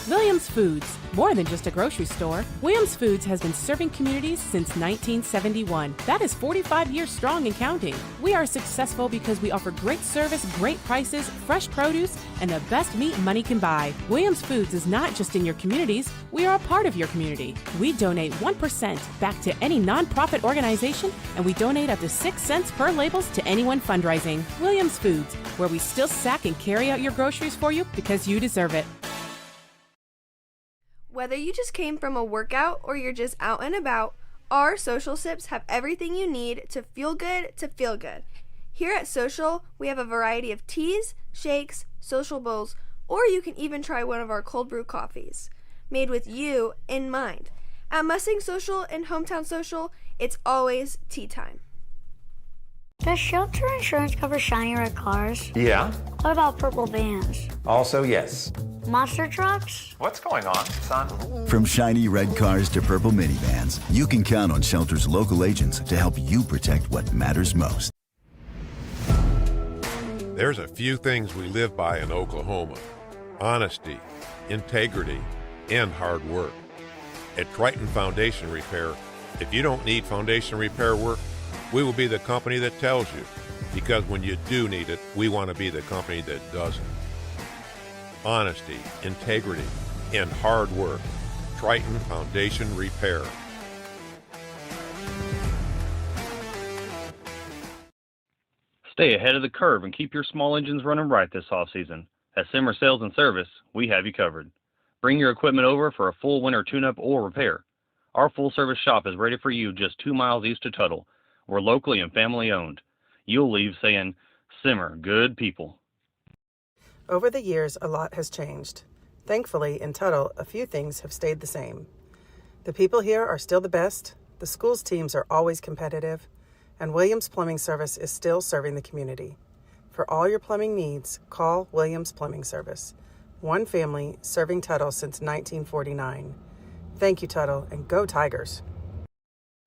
Williams Foods, more than just a grocery store. Williams Foods has been serving communities since 1971. That is 45 years strong and counting. We are successful because we offer great service, great prices, fresh produce, and the best meat money can buy. Williams Foods is not just in your communities, we are a part of your community. We donate 1% back to any nonprofit organization, and we donate up to 6 cents per labels to anyone fundraising. Williams Foods, where we still sack and carry out your groceries for you because you deserve it. Whether you just came from a workout or you're just out and about, our Social Sips have everything you need to feel good to feel good. Here at Social, we have a variety of teas, shakes, social bowls, or you can even try one of our cold brew coffees, made with you in mind. At Mustang Social and Hometown Social, it's always tea time. Does shelter insurance cover shiny red cars? Yeah. What about purple vans? Also, yes. Monster trucks? What's going on, son? From shiny red cars to purple minivans, you can count on Shelter's local agents to help you protect what matters most. There's a few things we live by in Oklahoma: honesty, integrity, and hard work. At Triton Foundation Repair, if you don't need foundation repair work, we will be the company that tells you, because when you do need it, we want to be the company that doesn't. Honesty, integrity, and hard work. Triton Foundation Repair. Stay ahead of the curve and keep your small engines running right this off-season. At Simmer Sales and Service, we have you covered. Bring your equipment over for a full winter tune-up or repair. Our full-service shop is ready for you just 2 miles east of Tuttle. We're locally and family-owned. You'll leave saying, Simmer, good people. Over the years, a lot has changed. Thankfully, in Tuttle, a few things have stayed the same. The people here are still the best, the school's teams are always competitive, and Williams Plumbing Service is still serving the community. For all your plumbing needs, call Williams Plumbing Service. One family serving Tuttle since 1949. Thank you, Tuttle, and go Tigers.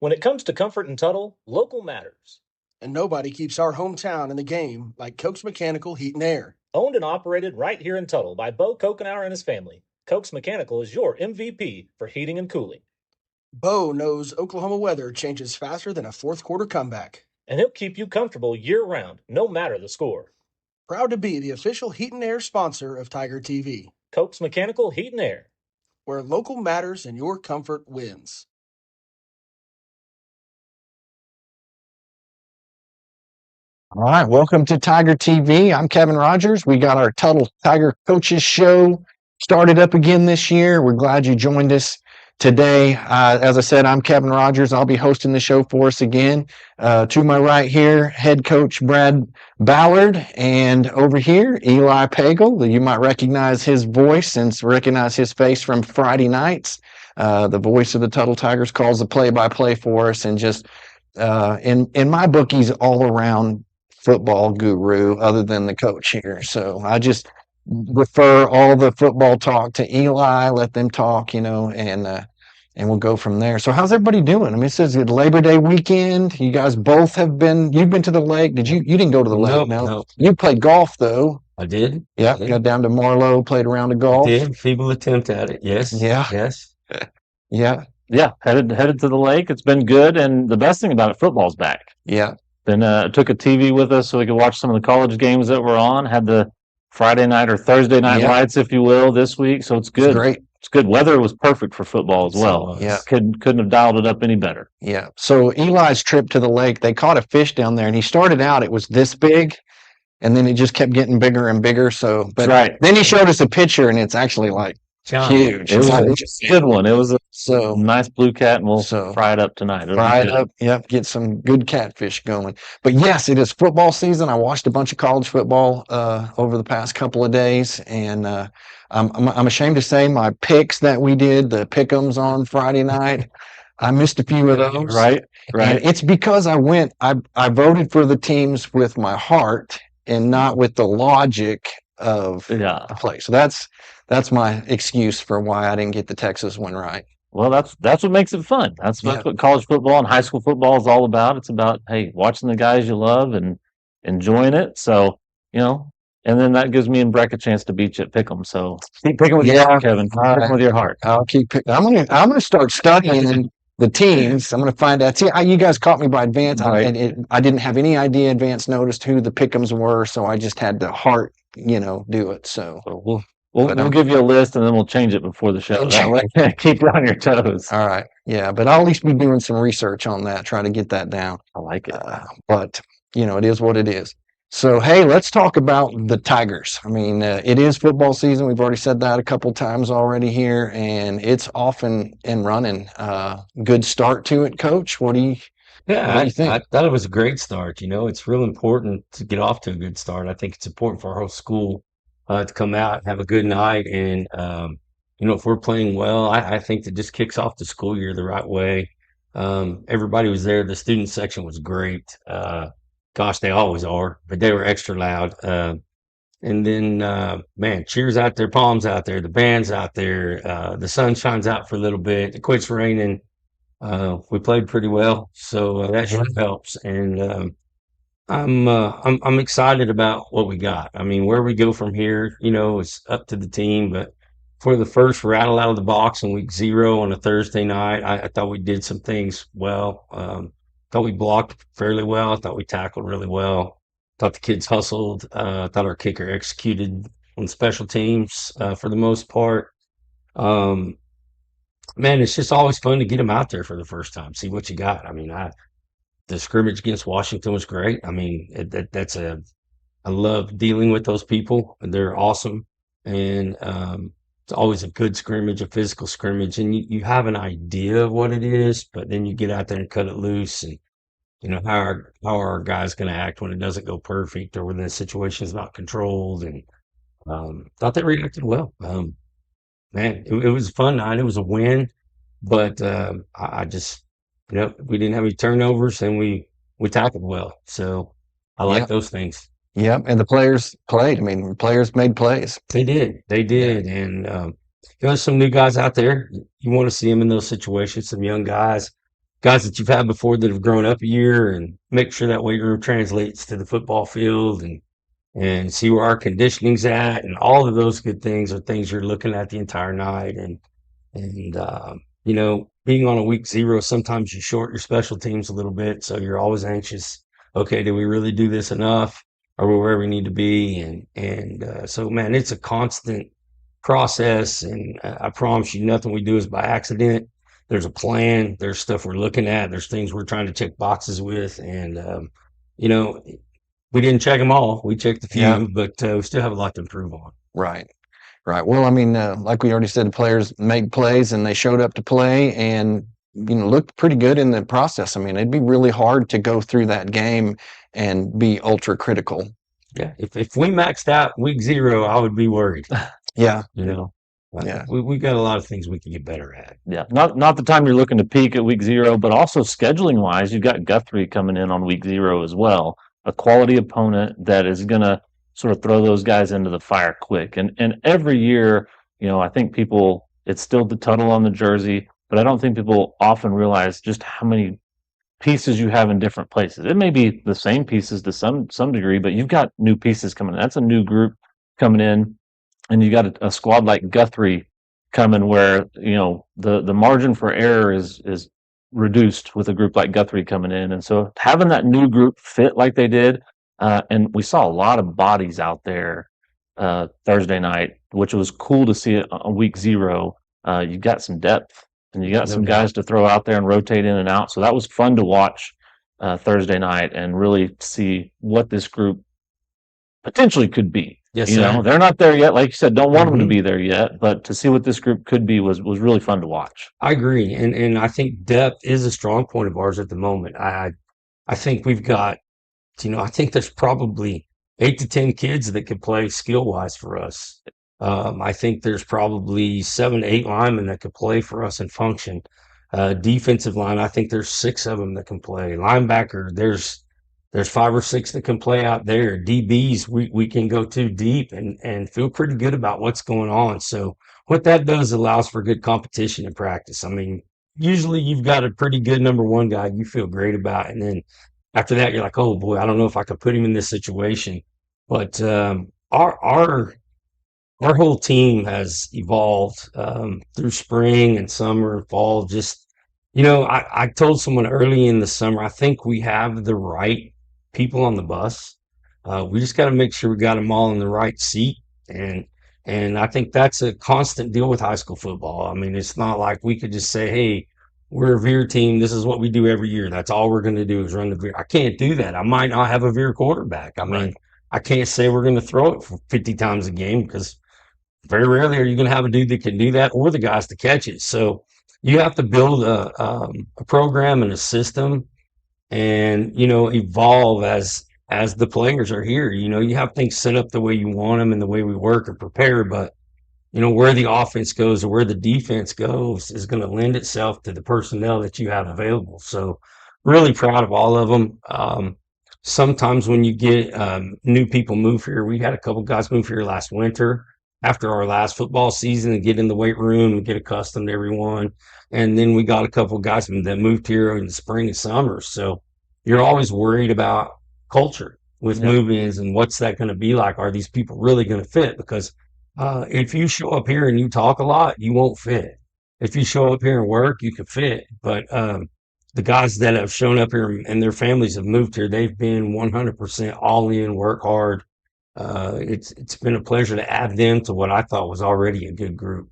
When it comes to comfort in Tuttle, local matters. And nobody keeps our hometown in the game like Koch's Mechanical Heat and Air. Owned and operated right here in Tuttle by Bo Kokenauer and his family, Koch's Mechanical is your MVP for heating and cooling. Bo knows Oklahoma weather changes faster than a fourth quarter comeback. And he'll keep you comfortable year-round, no matter the score. Proud to be the official Heat and Air sponsor of Tiger TV. Koch's Mechanical Heat and Air, where local matters and your comfort wins. All right, welcome to Tiger TV. I'm Kevin Rogers. We got our Tuttle Tiger Coaches Show started up again this year. We're glad you joined us today. As I said, I'm Kevin Rogers. I'll be hosting the show for us again. To my right here, head coach Brad Ballard, and over here, Eli Pagel. You might recognize his voice and recognize his face from Friday nights. The voice of the Tuttle Tigers calls the play-by-play for us, and just in my book, he's all around football guru other than the coach here. So I just refer all the football talk to Eli, let them talk, and we'll go from there. So how's everybody doing? I mean, this is Labor Day weekend. You guys both you've been to the lake. You didn't go to the lake? No. You played golf though. I did. Yeah. Got down to Marlow, played a round of golf. Did. Feeble attempt at it. Yes. Yeah. Yes. Yeah. Yeah. Headed to the lake. It's been good. And the best thing about it, football's back. Yeah. Then took a TV with us so we could watch some of the college games that were on. Had the Friday night or Thursday night lights, if you will, this week. So it's good. It's great. It's good. Weather was perfect for football as well. Yeah. Couldn't have dialed it up any better. Yeah. So Eli's trip to the lake, they caught a fish down there, and he started out, it was this big, and then it just kept getting bigger and bigger. So, but right. Then he showed us a picture, and it's actually like huge. It was a good one. It was a so nice blue cat, and we'll fry it up tonight. Fry it up. Yep. Get some good catfish going. But yes, it is football season. I watched a bunch of college football over the past couple of days, and I'm ashamed to say my picks that we did, the pick'ems on Friday night, I missed a few of those. Right. And it's because I voted for the teams with my heart and not with the logic of the play. So that's my excuse for why I didn't get the Texas one right. Well, that's what makes it fun. That's what college football and high school football is all about. It's about, hey, watching the guys you love and enjoying it. So, and then that gives me and Breck a chance to beat you at Pick'em. So keep picking with your Yeah. heart, Kevin. Keep All picking right. with your heart. I'll keep picking. I'm gonna start studying the teams. I'm gonna find out. See, you guys caught me by advance, Right. and I didn't have any idea advance noticed who the pick'ems were, so I just had to heart, do it. So We'll give you a list, and then we'll change it before the show. That way, keep you on your toes. All right. Yeah, but I'll at least be doing some research on that, try to get that down. I like it. But it is what it is. So, hey, let's talk about the Tigers. I mean, it is football season. We've already said that a couple times already here, and it's off and running. Good start to it, Coach. What do you think? I thought it was a great start. It's real important to get off to a good start. I think it's important for our whole school to come out and have a good night. And, if we're playing well, I think that just kicks off the school year the right way. Everybody was there. The student section was great. Gosh, they always are, but they were extra loud. And then, man, cheers out there, palms out there, the band's out there, the sun shines out for a little bit, it quits raining. We played pretty well, so that sure helps. And I'm excited about what we got. I mean, where we go from here, is up to the team. But for the first rattle out of the box in week 0 on a Thursday night, I thought we did some things well. Thought we blocked fairly well. I thought we tackled really well. Thought the kids hustled. Thought our kicker executed on special teams for the most part. Man, it's just always fun to get them out there for the first time, see what you got. I mean, the scrimmage against Washington was great. I mean, I love dealing with those people. They're awesome. And it's always a good scrimmage, a physical scrimmage. And you have an idea of what it is, but then you get out there and cut it loose. And, how are our guys going to act when it doesn't go perfect or when the situation is not controlled? And thought they reacted well. Man, it was a fun night. It was a win, but I just, we didn't have any turnovers and we tackled well. So I like those things. Yep, and the players played. I mean, the players made plays. They did. And there's some new guys out there. You want to see them in those situations, some young guys that you've had before that have grown up a year, and make sure that weight room translates to the football field and see where our conditioning's at, and all of those good things are things you're looking at the entire night. And being on a week 0, sometimes you short your special teams a little bit, so you're always anxious. Okay, did we really do this enough? Are we where we need to be? And so, man, it's a constant process, and I promise you, nothing we do is by accident. There's a plan. There's stuff we're looking at. There's things we're trying to check boxes with, and we didn't check them all. We checked a few, but we still have a lot to improve on. Right. Well, I mean, like we already said, the players made plays and they showed up to play and, looked pretty good in the process. I mean, it'd be really hard to go through that game and be ultra critical. Yeah. If we maxed out week 0, I would be worried. Yeah. Yeah. We got a lot of things we can get better at. Yeah. Not the time you're looking to peak at week 0, but also scheduling wise, you've got Guthrie coming in on week 0 as well. A quality opponent that is going to sort of throw those guys into the fire quick. And every year, I think it's still the Tuttle on the jersey, but I don't think people often realize just how many pieces you have in different places. It may be the same pieces to some degree, but you've got new pieces coming in. That's a new group coming in, and you got a squad like Guthrie coming where, the margin for error is reduced with a group like Guthrie coming in. And so having that new group fit like they did, and we saw a lot of bodies out there Thursday night, which was cool to see it on week 0. You got some depth and you got some guys to throw out there and rotate in and out. So that was fun to watch Thursday night and really see what this group potentially could be. Yes, they're not there yet. Like you said, don't want them to be there yet, but to see what this group could be was really fun to watch. I agree. And I think depth is a strong point of ours at the moment. I think we've got, I think there's probably 8 to 10 kids that could play skill wise for us. I think there's probably 7 to 8 linemen that could play for us and function. Defensive line, I think there's 6 of them that can play. Linebacker, there's 5 or 6 that can play out there. DBs, we can go too deep and feel pretty good about what's going on. So what that does allows for good competition in practice. I mean, usually you've got a pretty good number 1 guy you feel great about, and then after that you're like, oh boy, I don't know if I could put him in this situation. But our whole team has evolved through spring and summer and fall. Just, I told someone early in the summer, I think we have the right people on the bus. We just got to make sure we got them all in the right seat. And I think that's a constant deal with high school football. I mean, it's not like we could just say, hey, we're a veer team. This is what we do every year. That's all we're going to do is run the veer. I can't do that. I might not have a veer quarterback. I mean, I can't say we're going to throw it for 50 times a game because very rarely are you going to have a dude that can do that or the guys to catch it. So you have to build a program and a system and, evolve as the players are here. You have things set up the way you want them and the way we work and prepare, but where the offense goes or where the defense goes is going to lend itself to the personnel that you have available. So really proud of all of them. Sometimes when you get new people move here, we had a couple guys move here last winter after our last football season and get in the weight room and get accustomed to everyone. And then we got a couple guys that moved here in the spring and summer. So you're always worried about culture with move-ins and what's that going to be like? Are these people really going to fit? Because if you show up here and you talk a lot, you won't fit. If you show up here and work, you can fit. But the guys that have shown up here and their families have moved here, they've been 100% all in, work hard. It's been a pleasure to add them to what I thought was already a good group.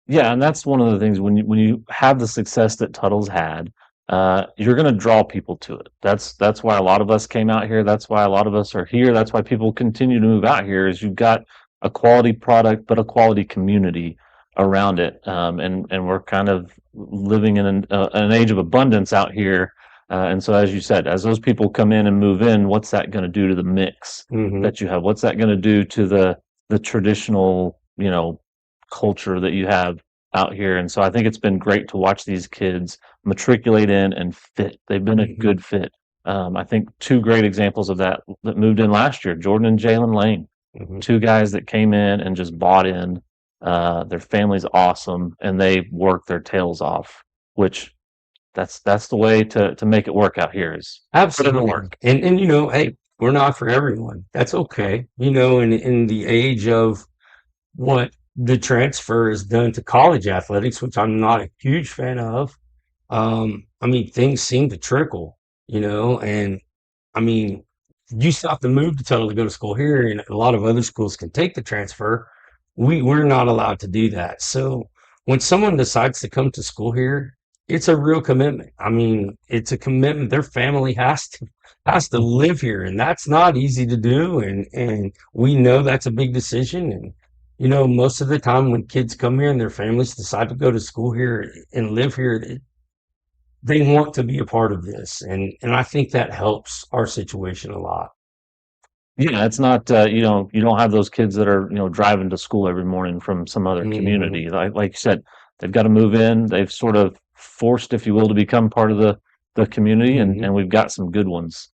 Yeah, and that's one of the things when you have the success that Tuttle's had, you're going to draw people to it. That's why a lot of us came out here. That's why a lot of us are here. That's why people continue to move out here. Is you've got a quality product, but a quality community around it, and we're kind of living in an age of abundance out here. And so, as you said, as those people come in and move in, what's that going to do to the mix that you have? What's that going to do to the traditional, culture that you have out here? And so I think it's been great to watch these kids matriculate in and fit. They've been a good fit. I think two great examples of that moved in last year, Jordan and Jalen Lane, two guys that came in and just bought in. Their family's awesome and they work their tails off, which that's the way to make it work out here is absolutely put in the work. And hey, we're not for everyone. That's okay. In the age of what the transfer has done to college athletics, which I'm not a huge fan of. Things seem to trickle, and you still have to move to Tuttle to go to school here, and a lot of other schools can take the transfer. We're not allowed to do that. So when someone decides to come to school here, it's a real commitment. It's a commitment. Their family has to live here, and that's not easy to do. And we know that's a big decision. And most of the time when kids come here and their families decide to go to school here and live here, they want to be a part of this. And I think that helps our situation a lot. Yeah, it's not you don't have those kids that are driving to school every morning from some other community. Like you said, they've got to move in. They've sort of forced, if you will, to become part of the community, and we've got some good ones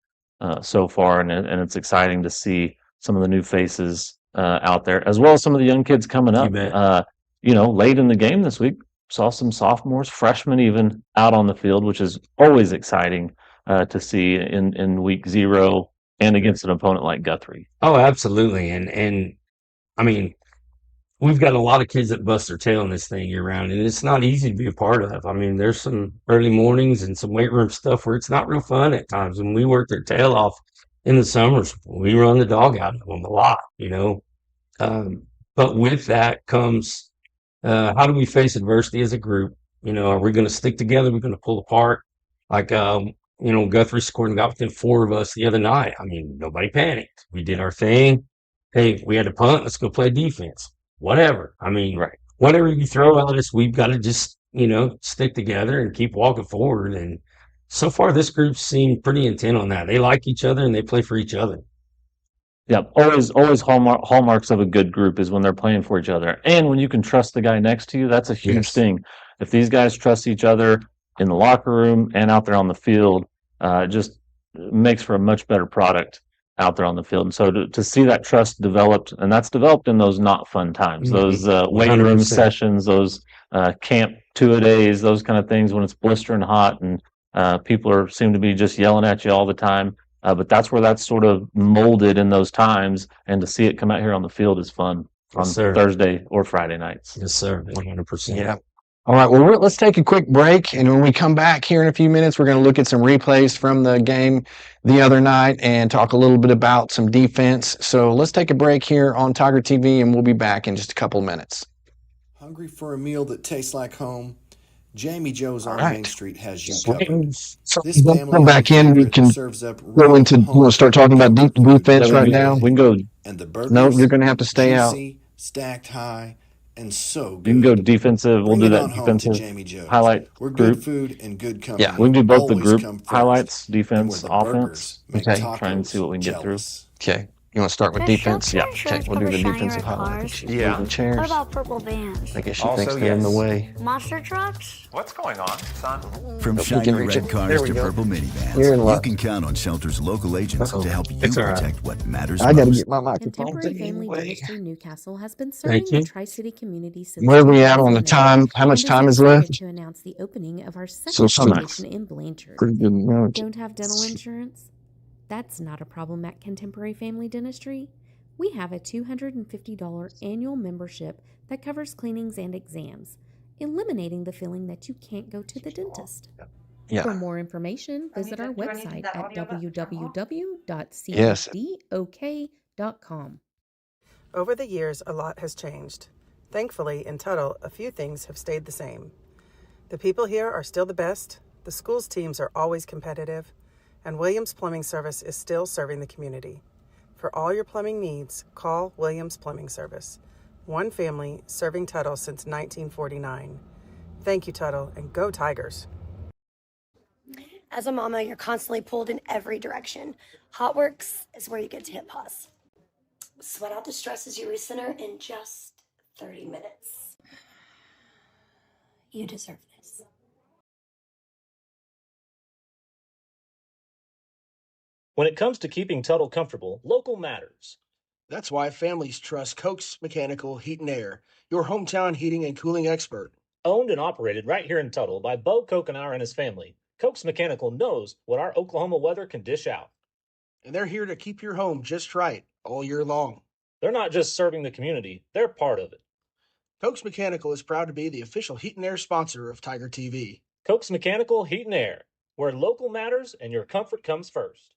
so far, and it's exciting to see some of the new faces out there, as well as some of the young kids coming up. Late in the game this week, saw some sophomores, freshmen even out on the field, which is always exciting to see in week 0 and against an opponent like Guthrie. Oh, absolutely. And we've got a lot of kids that bust their tail in this thing year round, and it's not easy to be a part of. There's some early mornings and some weight room stuff where it's not real fun at times. When we work their tail off in the summers, we run the dog out of them a lot, but with that comes, how do we face adversity as a group? Are we going to stick together? We're going to pull apart. Like, Guthrie scored and got within 4 of us the other night. Nobody panicked. We did our thing. Hey, we had to punt. Let's go play defense. Whatever. Right. Whatever you throw at us, we've got to just, stick together and keep walking forward. And so far, this group seemed pretty intent on that. They like each other and they play for each other. Yeah, always hallmarks of a good group is when they're playing for each other. And when you can trust the guy next to you, that's a huge thing. If these guys trust each other in the locker room and out there on the field, it just makes for a much better product out there on the field. And so to see that trust developed, and that's developed in those not fun times, those weight room sessions, those camp 2-a-days, those kind of things when it's blistering hot and people seem to be just yelling at you all the time. But that's where that's sort of molded in those times, and to see it come out here on the field is fun on Yes, sir. Thursday or Friday nights. Yes, sir. 100%. Yeah. All right. Well, let's take a quick break. And when we come back here in a few minutes, we're going to look at some replays from the game the other night and talk a little bit about some defense. So let's take a break here on Tiger TV, and we'll be back in just a couple of minutes. Hungry for a meal that tastes like home? Jamie Joe's on right. Main Street has you So covered. so This we'll come back in. We favorite can serves up go real into, start talking about comfort food defense right every now. day. We can go. And the No, burgers, you're going to have to stay out. juicy, stacked high, and so You can good. go defensive. We'll Bring do it that on home to defensive Jamie Joe's. highlight Where good group. food and good company Yeah. We can do both the always group come first. highlights, And where defense, the offense. burgers make Okay. Try and see what we can get through. jealous. Okay. You want to start with Does defense? shelter Yeah. Okay. insurance We'll do cover the shiny defensive red highlight. cars? She's Yeah. moving chairs. What about purple vans? I guess she Also, thinks they're in the yes. way. Monster trucks? What's going on, son? From We shiny can reach red it. cars There we to go. purple You're in minivans, you luck. can count on Shelter's local agents Uh-oh. to help you It's all right. protect what matters I got to most. get my microphone. Contemporary Taking Family away. Dentistry Newcastle has been Thank serving the you. Tri-City community since Where are we at on the 2008 time? How much and time is excited left? to announce the opening of our So second some location in Blanchard. pretty good amount. Don't have dental insurance? That's not a problem at Contemporary Family Dentistry. We have a $250 annual membership that covers cleanings and exams, eliminating the feeling that you can't go to the dentist. Yeah. For more information, visit our website at Yes. www.cfdok.com. Over the years, a lot has changed. Thankfully, in Tuttle, a few things have stayed the same. The people here are still the best, the school's teams are always competitive, and Williams Plumbing Service is still serving the community. For all your plumbing needs, call Williams Plumbing Service. One family serving Tuttle since 1949. Thank you, Tuttle, and go Tigers. As a mama, you're constantly pulled in every direction. HotWorks is where you get to hit pause. Sweat out the stresses you recenter in just 30 minutes. You deserve this. When it comes to keeping Tuttle comfortable, local matters. That's why families trust Koch's Mechanical Heat and Air, your hometown heating and cooling expert. Owned and operated right here in Tuttle by Bo Kokenauer and his family, Koch's Mechanical knows what our Oklahoma weather can dish out. And they're here to keep your home just right all year long. They're not just serving the community, they're part of it. Koch's Mechanical is proud to be the official heat and air sponsor of Tiger TV. Koch's Mechanical Heat and Air, where local matters and your comfort comes first.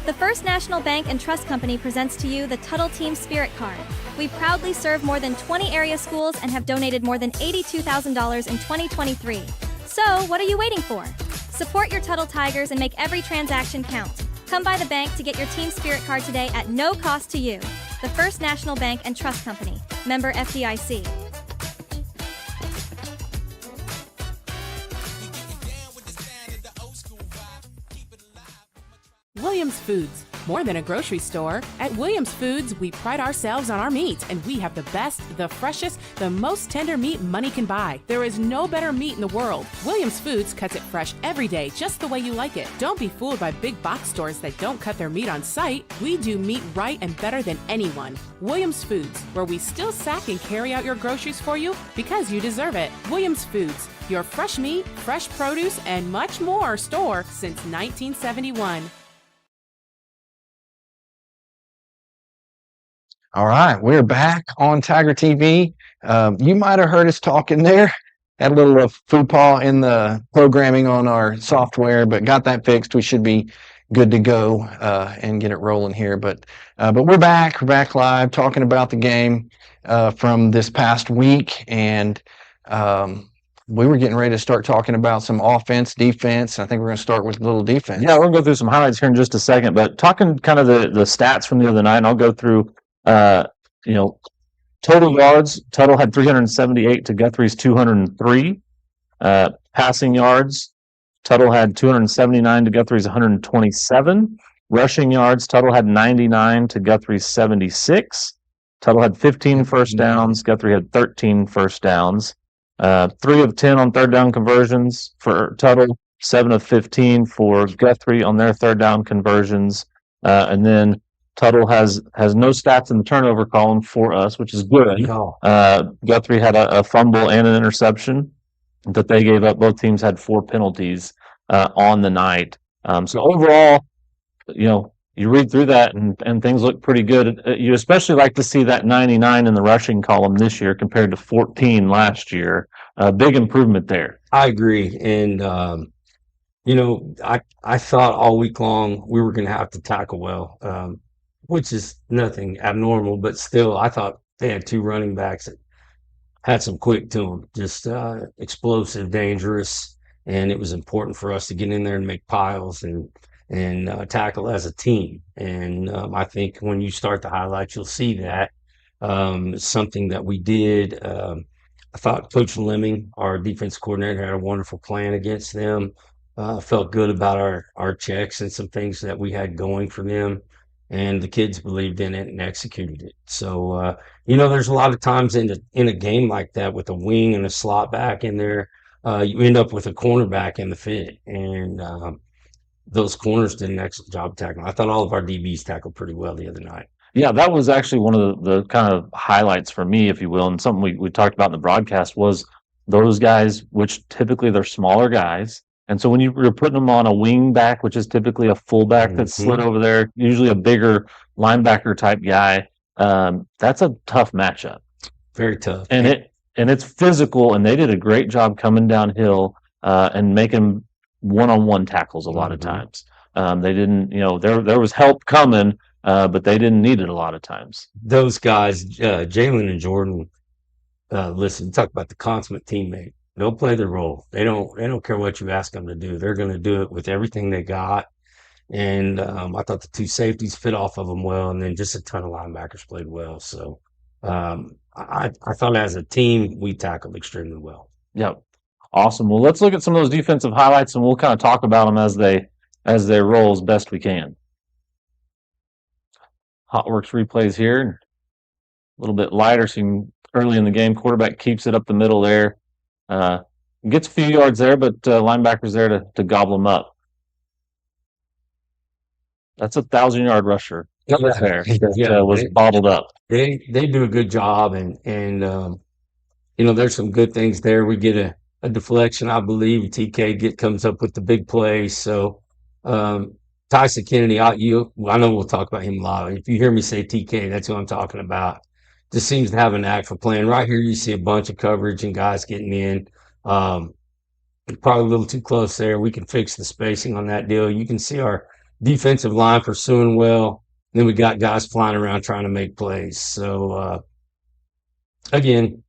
The First National Bank and Trust Company presents to you the Tuttle Team Spirit Card. We proudly serve more than 20 area schools and have donated more than $82,000 in 2023. So, what are you waiting for? Support your Tuttle Tigers and make every transaction count. Come by the bank to get your Team Spirit Card today at no cost to you. The First National Bank and Trust Company, member FDIC. Williams Foods, more than a grocery store. At Williams Foods, we pride ourselves on our meat, and we have the best, the freshest, the most tender meat money can buy. There is no better meat in the world. Williams Foods cuts it fresh every day, just the way you like it. Don't be fooled by big box stores that don't cut their meat on site. We do meat right and better than anyone. Williams Foods, where we still sack and carry out your groceries for you because you deserve it. Williams Foods, your fresh meat, fresh produce, and much more store since 1971. All right, we're back on Tiger TV. You might have heard us talking there. Had a little faux pas in the programming on our software, but got that fixed. We should be good to go and get it rolling here. But we're back. We're back live talking about the game from this past week, and we were getting ready to start talking about some offense, defense. I think we're going to start with a little defense. Yeah, we're going to go through some highlights here in just a second, but talking kind of the stats from the other night, and I'll go through, total yards. Tuttle had 378 to Guthrie's 203. Passing yards, Tuttle had 279 to Guthrie's 127. Rushing yards, Tuttle had 99 to Guthrie's 76. Tuttle had 15 first downs. Guthrie had 13 first downs. 3 of 10 on third down conversions for Tuttle. 7 of 15 for Guthrie on their third down conversions. And then Tuttle has no stats in the turnover column for us, which is good. Guthrie had a fumble and an interception that they gave up. Both teams had 4 penalties on the night. So overall, you read through that and things look pretty good. You especially like to see that 99 in the rushing column this year compared to 14 last year. Big improvement there. I agree. And, I thought all week long we were going to have to tackle well, which is nothing abnormal, but still, I thought they had two running backs that had some quick to them, just explosive, dangerous, and it was important for us to get in there and make piles and tackle as a team. And I think when you start the highlights, you'll see that it's something that we did. I thought Coach Lemming, our defense coordinator, had a wonderful plan against them. Felt good about our checks and some things that we had going for them, and the kids believed in it and executed it. So there's a lot of times in a game like that with a wing and a slot back in there, you end up with a cornerback in the fit, and those corners did an excellent job tackling. I thought all of our DBs tackled pretty well the other night. Yeah, that was actually one of the kind of highlights for me, if you will, and something we talked about in the broadcast was those guys, which typically they're smaller guys. And so when you're putting them on a wing back, which is typically a fullback that's slid over there, usually a bigger linebacker type guy, that's a tough matchup. Very tough. And it's physical, and they did a great job coming downhill and making one-on-one tackles a lot of times. They didn't, there was help coming, but they didn't need it a lot of times. Those guys, Jalen and Jordan, listen, talk about the consummate teammate. They'll play their role. They don't care what you ask them to do. They're going to do it with everything they got. And I thought the two safeties fit off of them well, and then just a ton of linebackers played well. So I thought as a team we tackled extremely well. Yep. Awesome. Well, let's look at some of those defensive highlights, and we'll kind of talk about them as they roll as best we can. Hotworks replays here. A little bit lighter, so early in the game, quarterback keeps it up the middle there. Gets a few yards there, but linebacker's there to gobble them up. That's a 1,000-yard rusher. Yeah, there that was bottled up. They do a good job, and there's some good things there. We get a deflection, I believe. TK comes up with the big play. So Tyson Kennedy, I know we'll talk about him a lot. If you hear me say TK, that's who I'm talking about. Just seems to have an knack for playing. Right here, you see a bunch of coverage and guys getting in. Probably a little too close there. We can fix the spacing on that deal. You can see our defensive line pursuing well. Then we got guys flying around trying to make plays. So, again,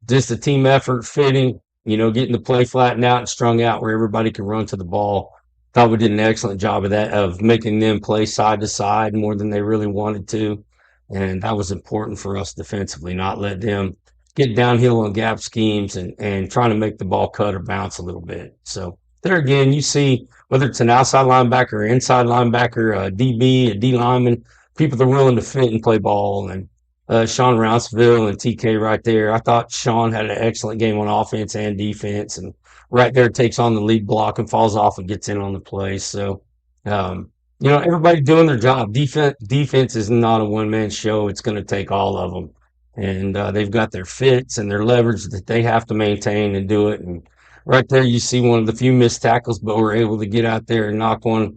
just a team effort, fitting, getting the play flattened out and strung out where everybody can run to the ball. Thought we did an excellent job of that, of making them play side to side more than they really wanted to. And that was important for us defensively, not let them get downhill on gap schemes and trying to make the ball cut or bounce a little bit. So there again, you see whether it's an outside linebacker or inside linebacker, a DB, a D lineman, people that are willing to fit and play ball. And Sean Rounceville and TK right there. I thought Sean had an excellent game on offense and defense, and right there takes on the lead block and falls off and gets in on the play. So, everybody doing their job. Defense is not a one-man show. It's going to take all of them. And they've got their fits and their leverage that they have to maintain and do it. And right there you see one of the few missed tackles, but we're able to get out there and knock one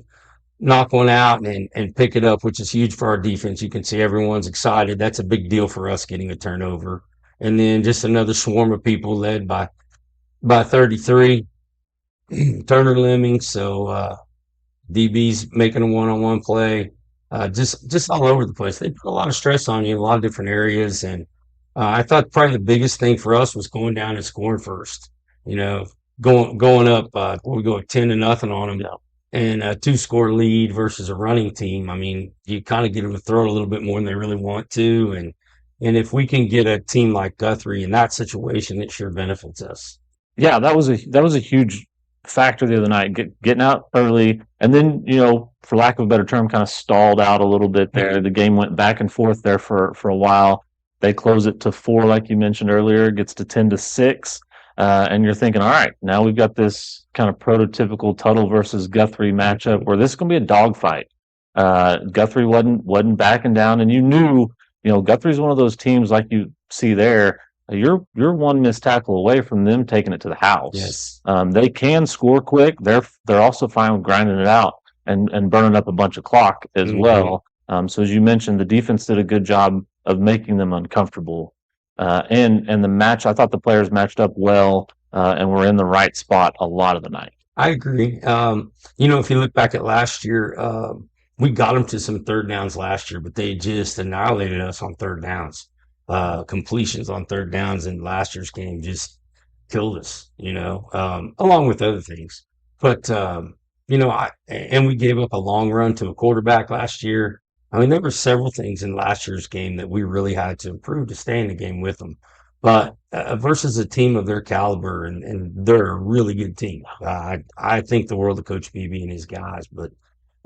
out and pick it up, which is huge for our defense. You can see everyone's excited. That's a big deal for us getting a turnover. And then just another swarm of people led by 33, Turner Lemming. So DB's making a one-on-one play, just all over the place. They put a lot of stress on you in a lot of different areas. And I thought probably the biggest thing for us was going down and scoring first. Going up, we go 10-0 on them. And a 2-score lead versus a running team. I mean, you kind of get them to throw it a little bit more than they really want to. And if we can get a team like Guthrie in that situation, it sure benefits us. Yeah, that was a huge factor the other night, getting out early, and then, for lack of a better term, kind of stalled out a little bit there. The game went back and forth there for a while. They close it to 4, like you mentioned earlier, gets to 10-6. And you're thinking, all right, now we've got this kind of prototypical Tuttle versus Guthrie matchup where this is going to be a dogfight. Guthrie wasn't backing down, and you knew, Guthrie's one of those teams like you see there. You're one missed tackle away from them taking it to the house. Yes. They can score quick. They're also fine with grinding it out. and burning up a bunch of clock as Mhm. well. So as you mentioned, the defense did a good job of making them uncomfortable. And the match, I thought the players matched up well, and were in the right spot a lot of the night. I agree. If you look back at last year, we got them to some third downs last year, but they just annihilated us on third downs. Completions on third downs in last year's game just killed us, along with other things. But, and we gave up a long run to a quarterback last year. I mean, there were several things in last year's game that we really had to improve to stay in the game with them. But versus a team of their caliber, and they're a really good team. I think the world of Coach BB and his guys, but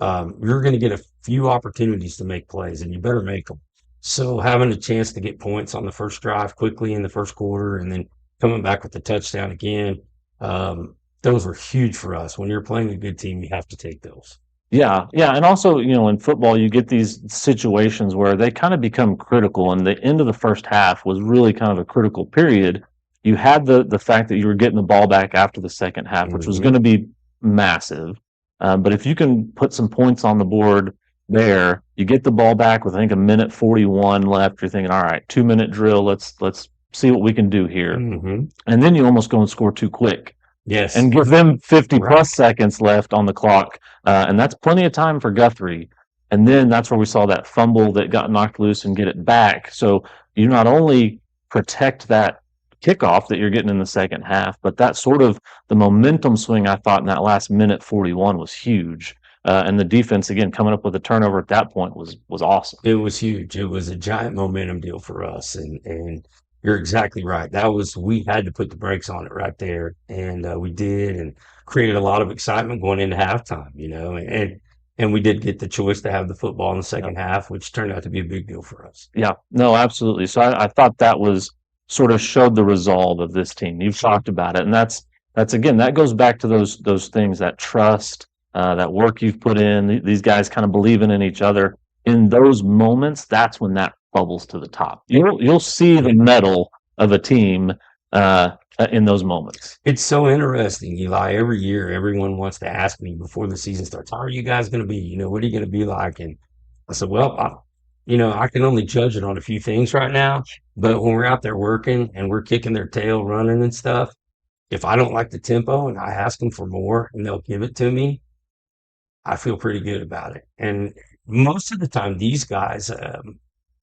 you're going to get a few opportunities to make plays, and you better make them. So having a chance to get points on the first drive quickly in the first quarter, and then coming back with the touchdown again, those were huge for us. When you're playing a good team, you have to take those. Yeah, yeah, and also, in football, you get these situations where they kind of become critical, and the end of the first half was really kind of a critical period. You had the fact that you were getting the ball back after the second half, which was Mhm. going to be massive. But if you can put some points on the board there, you get the ball back with, I think, a minute 41 left. You're thinking, all right, 2-minute drill. Let's see what we can do here. Mhm. And then you almost go and score too quick Yes. and give them 50 Right. plus seconds left on the clock. And that's plenty of time for Guthrie. And then that's where we saw that fumble that got knocked loose and get it back. So you not only protect that kickoff that you're getting in the second half, but that sort of the momentum swing I thought in that last minute 41 was huge. And the defense, again, coming up with a turnover at that point was awesome. It was huge. It was a giant momentum deal for us, and you're exactly right. We had to put the brakes on it right there, and we did, and created a lot of excitement going into halftime. And we did get the choice to have the football in the second half, which turned out to be a big deal for us. Yeah, no, absolutely. So I thought that was sort of showed the resolve of this team. You've talked about it, and that's again, that goes back to those things, that trust, that work you've put in. These guys kind of believing in each other. In those moments, that's when that bubbles to the top. You'll see the mettle of a team in those moments. It's so interesting, Eli. Every year, everyone wants to ask me before the season starts, how are you guys going to be? What are you going to be like? And I said, well, I can only judge it on a few things right now. But when we're out there working and we're kicking their tail, running and stuff, if I don't like the tempo and I ask them for more and they'll give it to me, I feel pretty good about it. And most of the time, these guys,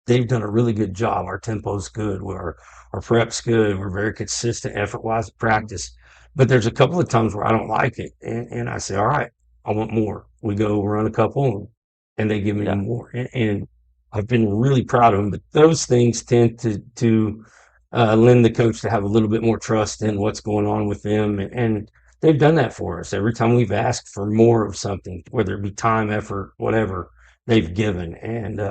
they've done a really good job. Our tempo's good. Our prep's good. We're very consistent effort-wise at practice. But there's a couple of times where I don't like it. And I say, all right, I want more. We go run a couple and they give me more. And I've been really proud of them. But those things tend to lend the coach to have a little bit more trust in what's going on with them. And they've done that for us. Every time we've asked for more of something, whether it be time, effort, whatever, they've given. And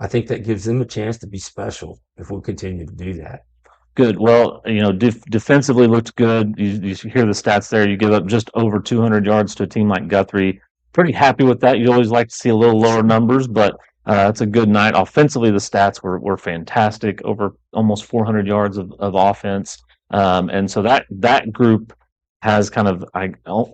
I think that gives them a chance to be special if we'll continue to do that. Good. Well, defensively looked good. You hear the stats there. You give up just over 200 yards to a team like Guthrie. Pretty happy with that. You always like to see a little lower numbers, but it's a good night. Offensively, the stats were fantastic. Over almost 400 yards of offense. And so that group has kind of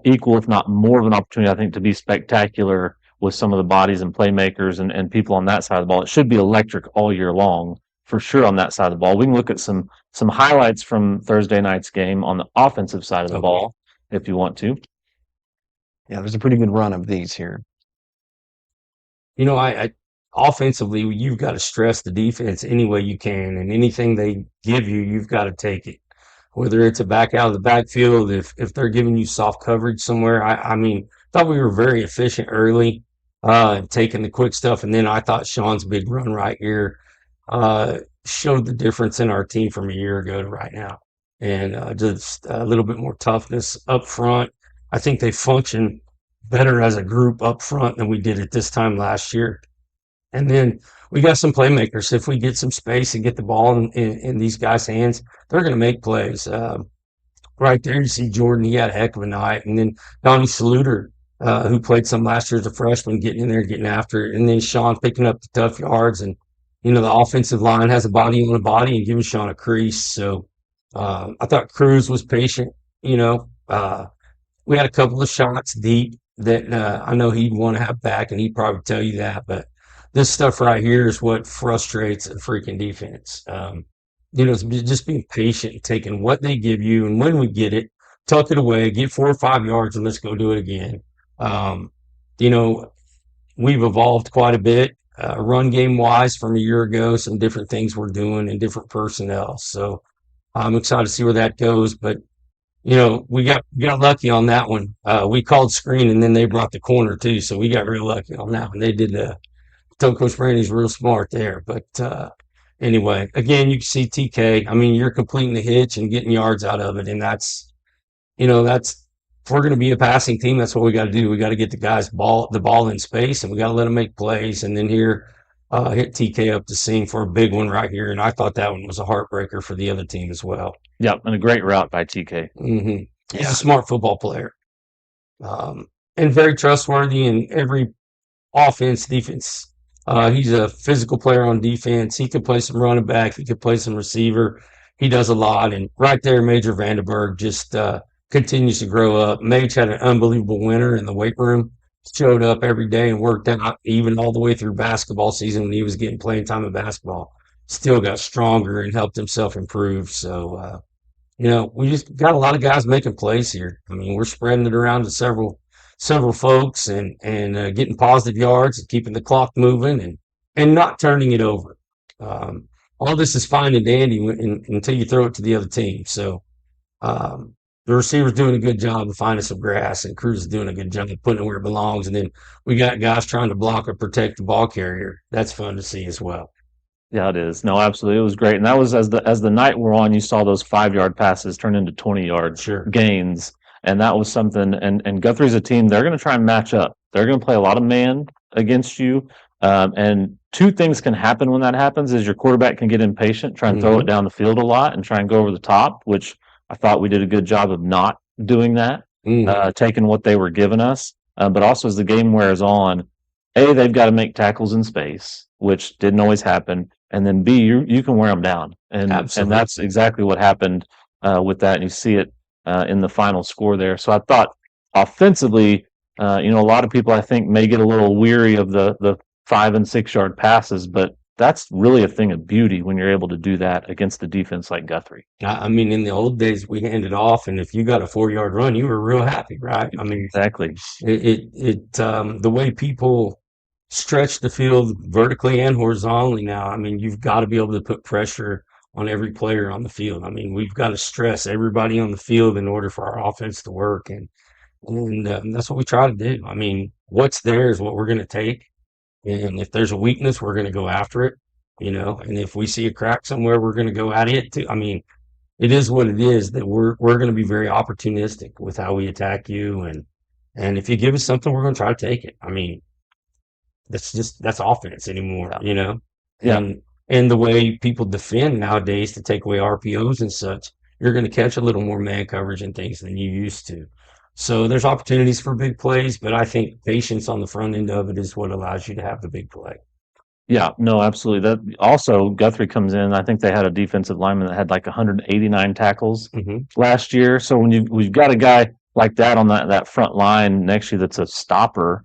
equal, if not more of an opportunity, I think, to be spectacular with some of the bodies and playmakers and people on that side of the ball. It should be electric all year long, for sure, on that side of the ball. We can look at some highlights from Thursday night's game on the offensive side of the ball, if you want to. Yeah, there's a pretty good run of these here. I offensively, you've got to stress the defense any way you can, and anything they give you, you've got to take it. Whether it's a back out of the backfield, if they're giving you soft coverage somewhere, I thought we were very efficient early, taking the quick stuff, and then I thought Sean's big run right here showed the difference in our team from a year ago to right now, and just a little bit more toughness up front. I think they function better as a group up front than we did at this time last year. And then we got some playmakers. If we get some space and get the ball in these guys' hands, they're going to make plays. Right there, you see Jordan. He had a heck of a night. And then Donnie Saluter, who played some last year as a freshman, getting in there, getting after it. And then Sean picking up the tough yards. And, the offensive line has a body on a body and giving Sean a crease. So I thought Cruz was patient. We had a couple of shots deep that I know he'd want to have back, and he'd probably tell you that. But this stuff right here is what frustrates a freaking defense. It's just being patient, and taking what they give you, and when we get it, tuck it away, get 4 or 5 yards, and let's go do it again. Um, you know, we've evolved quite a bit, run game wise from a year ago. Some different things we're doing and different personnel. So I'm excited to see where that goes. But we got lucky on that one. We called screen, and then they brought the corner too, so we got real lucky on that one. They did Coach Brandy's real smart there. But anyway, again, you can see TK. I mean, you're completing the hitch and getting yards out of it, and that's if we're going to be a passing team, that's what we got to do. We got to get the ball in space, and we got to let them make plays. And then here, hit TK up the seam for a big one right here, and I thought that one was a heartbreaker for the other team as well. Yep, and a great route by TK. Mm-hmm. He's a smart football player, and very trustworthy in every offense, defense. He's a physical player on defense. He could play some running back. He could play some receiver. He does a lot. And right there, Major Vandenberg just continues to grow up. Mage had an unbelievable winter in the weight room. Showed up every day and worked out, even all the way through basketball season when he was getting playing time in basketball. Still got stronger and helped himself improve. So, we just got a lot of guys making plays here. I mean, we're spreading it around to several folks and getting positive yards and keeping the clock moving and not turning it over. All this is fine and dandy until you throw it to the other team. So the receiver's doing a good job of finding some grass, and Cruz is doing a good job of putting it where it belongs. And then we got guys trying to block or protect the ball carrier. That's fun to see as well. Yeah, it is. No, absolutely. It was great. And that was as the night wore on, you saw those 5-yard passes turn into 20-yard gains. And that was something, and Guthrie's a team, they're going to try and match up. They're going to play a lot of man against you. And two things can happen when that happens is your quarterback can get impatient, try and throw it down the field a lot and try and go over the top, which I thought we did a good job of not doing that, taking what they were giving us. But also as the game wears on, A, they've got to make tackles in space, which didn't always happen. And then B, you can wear them down. And that's exactly what happened with that. And you see it in the final score there. So I thought offensively, a lot of people I think may get a little weary of the 5 and 6 yard passes, but that's really a thing of beauty when you're able to do that against a defense like Guthrie. I mean, in the old days, we handed off, and if you got a 4-yard run, you were real happy, right? I mean, exactly. The way people stretch the field vertically and horizontally now, I mean, you've got to be able to put pressure on every player on the field. I mean, we've got to stress everybody on the field in order for our offense to work, and that's what we try to do. I mean, what's there is what we're going to take. And if there's a weakness, we're going to go after it, and if we see a crack somewhere, we're going to go at it too. I mean, it is what it is that we're going to be very opportunistic with how we attack you. And if you give us something, we're going to try to take it. I mean, that's offense anymore, Yeah. And the way people defend nowadays to take away RPOs and such, you're going to catch a little more man coverage and things than you used to. So there's opportunities for big plays, but I think patience on the front end of it is what allows you to have the big play. Yeah, no, absolutely. That also Guthrie comes in. I think they had a defensive lineman that had like 189 tackles last year. So when we've got a guy like that on that front line next to you that's a stopper,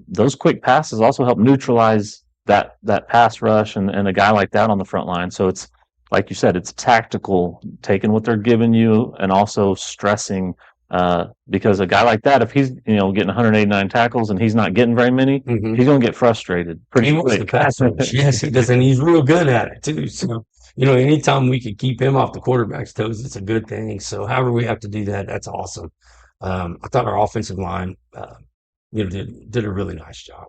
those quick passes also help neutralize that pass rush and a guy like that on the front line. So it's like you said, it's tactical, taking what they're giving you and also stressing. Because a guy like that, if he's getting 189 tackles and he's not getting very many, he's going to get frustrated pretty quick. Wants the pass rush. Yes, he does, and he's real good at it too. So anytime we can keep him off the quarterback's toes, it's a good thing. So however we have to do that, that's awesome. I thought our offensive line, did a really nice job.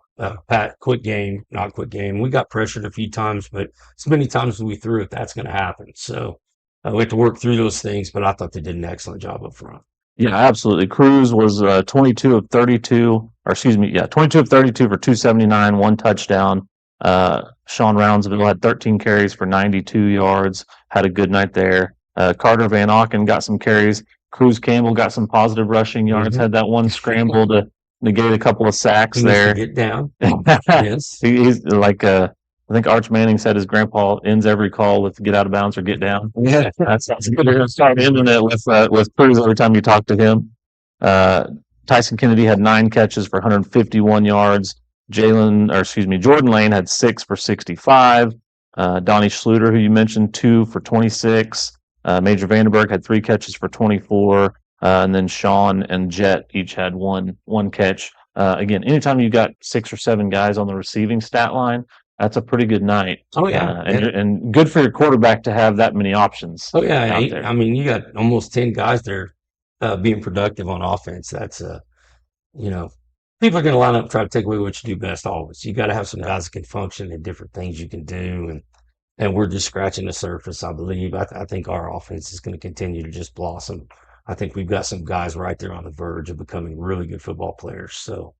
Pat, quick game, not quick game. We got pressured a few times, but as many times as we threw it, that's going to happen. So we have to work through those things. But I thought they did an excellent job up front. Yeah, absolutely. Cruz was 22 of 32 for 279, 1 touchdown. Sean Roundsville had 13 carries for 92 yards, had a good night there. Carter Van Auken got some carries. Cruz Campbell got some positive rushing yards, had that one scramble to negate a couple of sacks there. Get down. Yes. He's like I think Arch Manning said his grandpa ends every call with "get out of bounds" or "get down." Yeah, that sounds good. You're gonna start ending it with Cruz every time you talk to him. Tyson Kennedy had 9 catches for 151 yards. Jordan Lane had 6 for 65. Donnie Schluter, who you mentioned, 2 for 26. Major Vandenberg had 3 catches for 24. And then Sean and Jet each had one catch. Again, anytime you got 6 or 7 guys on the receiving stat line, that's a pretty good night. Oh yeah, and good for your quarterback to have that many options. oh yeah. out there. I mean, you got almost 10 guys there being productive on offense. That's you know, people are going to line up and try to take away what you do best always. You got to have some guys that can function and different things you can do, and we're just scratching the surface. I believe. I think our offense is going to continue to just blossom. I think we've got some guys right there on the verge of becoming really good football players. So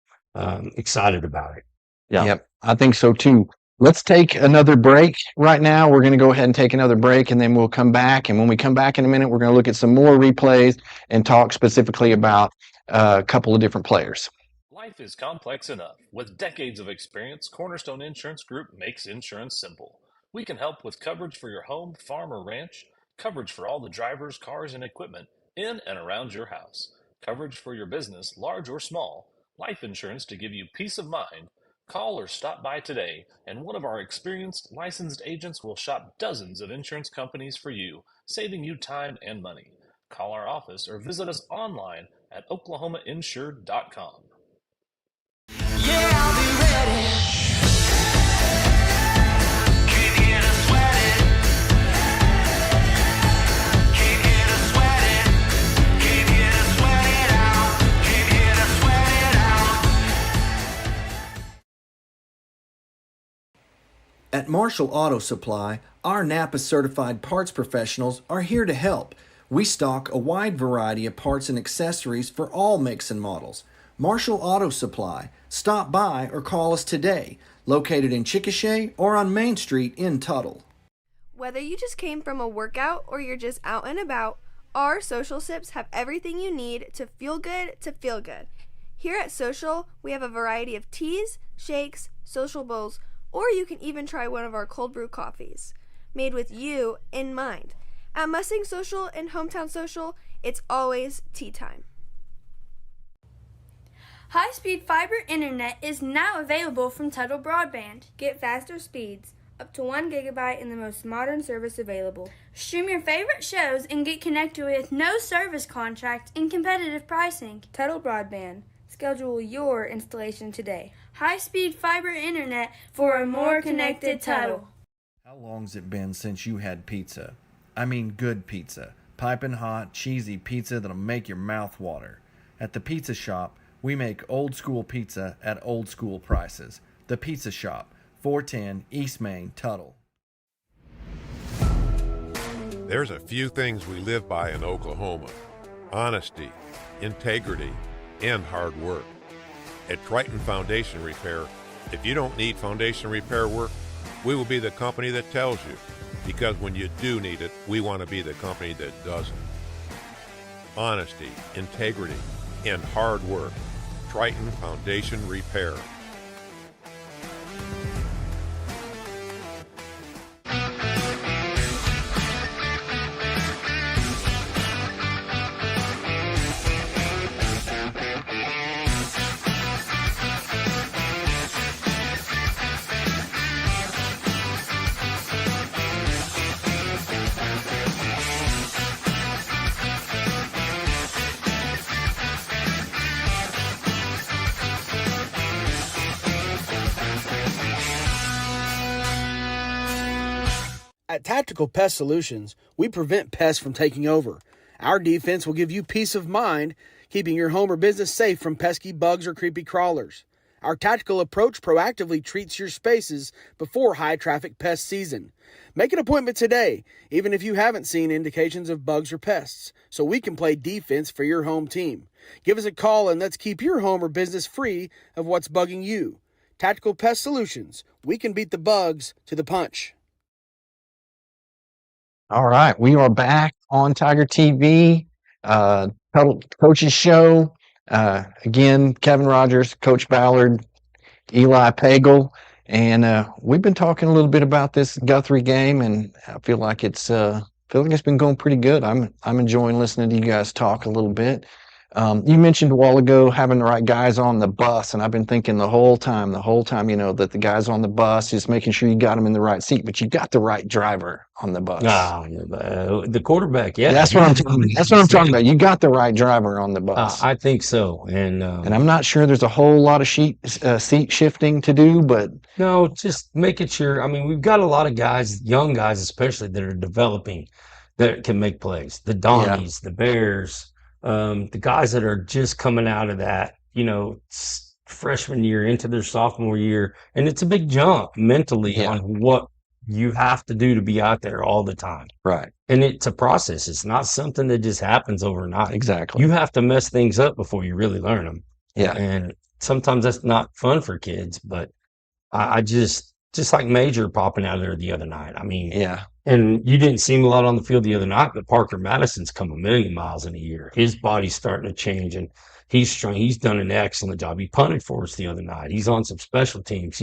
excited about it. Yeah. Yep, I think so too. Let's take another break right now. We're going to go ahead and take another break, and then we'll come back. And when we come back in a minute, we're going to look at some more replays and talk specifically about a couple of different players. Life is complex enough. With decades of experience, Cornerstone Insurance Group makes insurance simple. We can help with coverage for your home, farm, or ranch, coverage for all the drivers, cars, and equipment in and around your house, coverage for your business, large or small, life insurance to give you peace of mind. Call or stop by today, and one of our experienced, licensed agents will shop dozens of insurance companies for you, saving you time and money. Call our office or visit us online at oklahomainsured.com. Yeah, I'll be ready. Keep getting sweaty. Keep getting sweaty. Keep getting sweaty out. Keep getting sweaty out. At Marshall Auto Supply, our Napa certified parts professionals are here to help. We stock a wide variety of parts and accessories for all makes and models. Marshall Auto Supply. Stop by or call us today. Located in Chickasha or on Main Street in Tuttle. Whether you just came from a workout or you're just out and about, our Social Sips have everything you need to feel good to feel good. Here at Social, we have a variety of teas, shakes, social bowls, or you can even try one of our cold brew coffees, made with you in mind. At Mustang Social and Hometown Social, it's always tea time. High-speed fiber internet is now available from Tuttle Broadband. Get faster speeds, up to 1 gigabyte in the most modern service available. Stream your favorite shows and get connected with no service contract and competitive pricing. Tuttle Broadband. Schedule your installation today. High-speed fiber internet for a more connected Tuttle. How long's it been since you had pizza? I mean good pizza. Piping hot, cheesy pizza that'll make your mouth water. At the Pizza Shop, we make old school pizza at old school prices. The Pizza Shop, 410 East Main, Tuttle. There's a few things we live by in Oklahoma: honesty, integrity, and hard work. At Triton Foundation Repair, if you don't need foundation repair work, we will be the company that tells you. Because when you do need it, we want to be the company that doesn't. Honesty, integrity, and hard work. Triton Foundation Repair. At Tactical Pest Solutions, we prevent pests from taking over. Our defense will give you peace of mind, keeping your home or business safe from pesky bugs or creepy crawlers. Our tactical approach proactively treats your spaces before high-traffic pest season. Make an appointment today, even if you haven't seen indications of bugs or pests, so we can play defense for your home team. Give us a call and let's keep your home or business free of what's bugging you. Tactical Pest Solutions. We can beat the bugs to the punch. All right, we are back on Tiger TV, Tuttle Coaches Show. Again, Kevin Rogers, Coach Ballard, Eli Pagel, and we've been talking a little bit about this Guthrie game, and I feel like it's been going pretty good. I'm enjoying listening to you guys talk a little bit. You mentioned a while ago having the right guys on the bus, and I've been thinking the whole time, that the guys on the bus, just making sure you got them in the right seat, but you got the right driver on the bus. The quarterback, yeah. That's what I'm talking about. That's what I'm talking about. You got the right driver on the bus. I think so. And I'm not sure there's a whole lot of seat shifting to do, but no, just making sure. I mean, we've got a lot of guys, young guys especially, that are developing that can make plays. The Donnies, the Bears, the guys that are just coming out of that, freshman year into their sophomore year. And it's a big jump mentally on what you have to do to be out there all the time. Right. And it's a process. It's not something that just happens overnight. Exactly. You have to mess things up before you really learn them. Yeah. And sometimes that's not fun for kids, but I just like Major popping out of there the other night. I mean, and you didn't see him a lot on the field the other night, but Parker Madison's come a million miles in a year. His body's starting to change, and he's strong. He's done an excellent job. He punted for us the other night. He's on some special teams.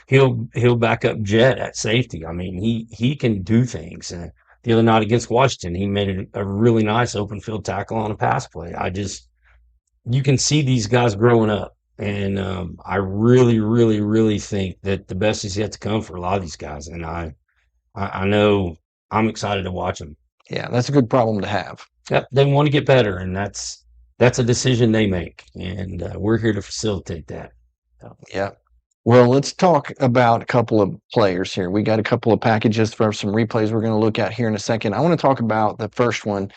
He'll back up Jet at safety. I mean, he can do things. And the other night against Washington, he made a really nice open field tackle on a pass play. You can see these guys growing up. And I really, really, really think that the best is yet to come for a lot of these guys. And I know I'm excited to watch them. Yeah, that's a good problem to have. Yep, they want to get better, and that's a decision they make, and we're here to facilitate that. Yeah. Well, let's talk about a couple of players here. We got a couple of packages for some replays we're going to look at here in a second. I want to talk about the first one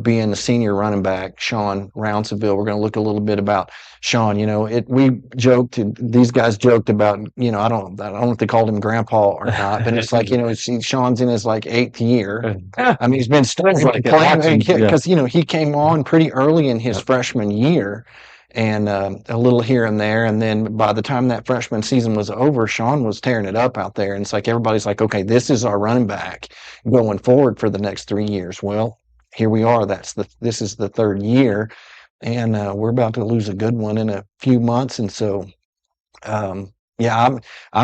being the senior running back, Sean Rounsaville. We're going to look a little bit about Sean. These guys joked about, I don't know if they called him grandpa or not, but it's like, Sean's in his like 8th year. I mean, he's been starting to play because, he came on pretty early in his freshman year. And a little here and there. And then by the time that freshman season was over, Sean was tearing it up out there. And it's like everybody's like, okay, this is our running back going forward for the next 3 years. Well, here we are. This is the 3rd year. And we're about to lose a good one in a few months. And so, I'm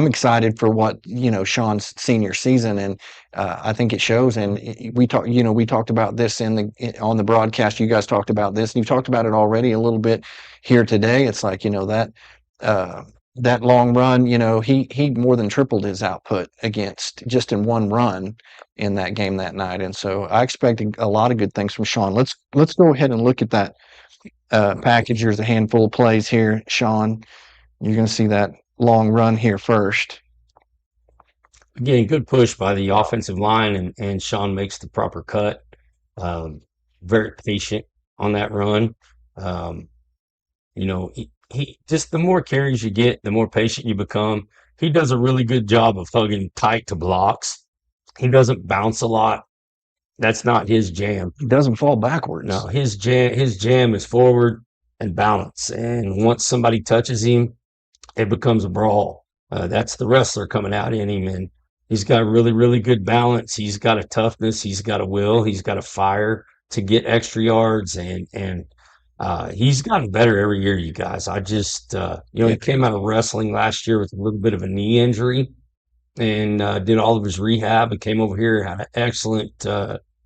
excited for what, Sean's senior season. And I think it shows. And we talked about this on the broadcast. You guys talked about this, and you've talked about it already a little bit here today. It's like, that long run, he more than tripled his output just in one run in that game that night. And so I expected a lot of good things from Sean. Let's go ahead and look at that package. There's a handful of plays here, Sean. You're going to see that long run here first. Again, good push by the offensive line, and Sean makes the proper cut. Very patient on that run. He just, the more carries you get, the more patient you become. He does a really good job of hugging tight to blocks. He doesn't bounce a lot. That's not his jam. He doesn't fall backwards. No, his jam is forward and balance. And once somebody touches him, it becomes a brawl. That's the wrestler coming out in him, and he's got really, really good balance. He's got a toughness. He's got a will. He's got a fire to get extra yards, and he's gotten better every year, you guys. I just, he came out of wrestling last year with a little bit of a knee injury, and did all of his rehab, and came over here, had an excellent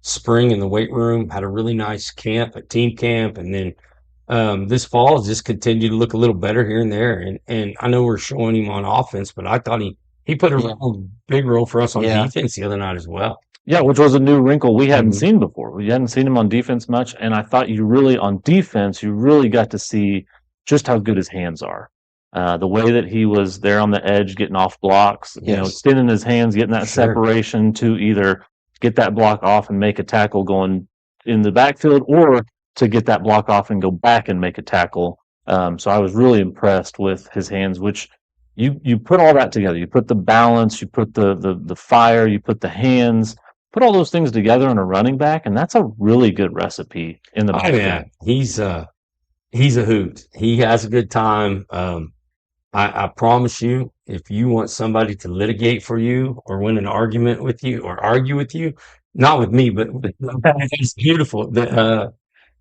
spring in the weight room, had a really nice camp at team camp, and then this fall has just continued to look a little better here and there. And I know we're showing him on offense, but I thought he put a big role for us on defense the other night as well. Yeah, which was a new wrinkle we hadn't seen before. We hadn't seen him on defense much, and I thought on defense, you really got to see just how good his hands are. The way that he was there on the edge, getting off blocks, extending his hands, getting that separation to either get that block off and make a tackle going in the backfield, or to get that block off and go back and make a tackle. So I was really impressed with his hands, which you put all that together. You put the balance, you put the fire, you put the hands, put all those things together in a running back, and that's a really good recipe in the backfield. Yeah, he's a hoot. He has a good time. I promise you, if you want somebody to litigate for you or win an argument with you or argue with you, not with me, but it's beautiful.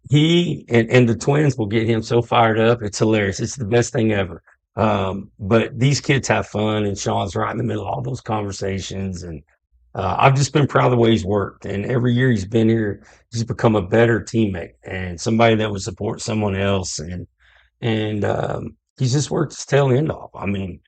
He and the twins will get him so fired up. It's hilarious. It's the best thing ever. But these kids have fun, and Sean's right in the middle of all those conversations. And I've just been proud of the way he's worked, and every year he's been here, he's become a better teammate and somebody that would support someone else, and he's just worked his tail end off. I mean,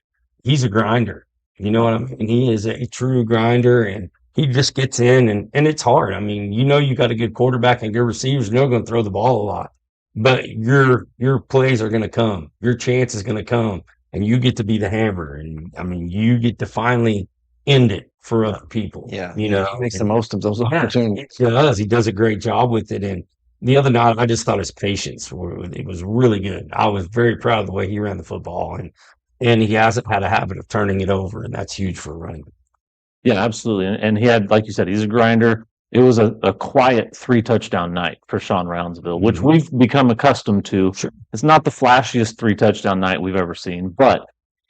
he's a grinder. You know what I mean? He is a true grinder, and he just gets in, and it's hard. I mean, you got a good quarterback and good receivers, and they're going to throw the ball a lot, but your plays are going to come, your chance is going to come, and you get to be the hammer, and I mean, you get to finally end it for other people. Yeah, You he know, makes the and most of those yeah, opportunities. he does. He does a great job with it, and the other night, I just thought his patience it was really good. I was very proud of the way he ran the football, and he hasn't had a habit of turning it over, and that's huge for a running back. Yeah, absolutely. And he had, like you said, he's a grinder. It was a quiet 3-touchdown night for Sean Roundsville, which Mhm. we've become accustomed to. Sure. It's not the flashiest 3-touchdown night we've ever seen, but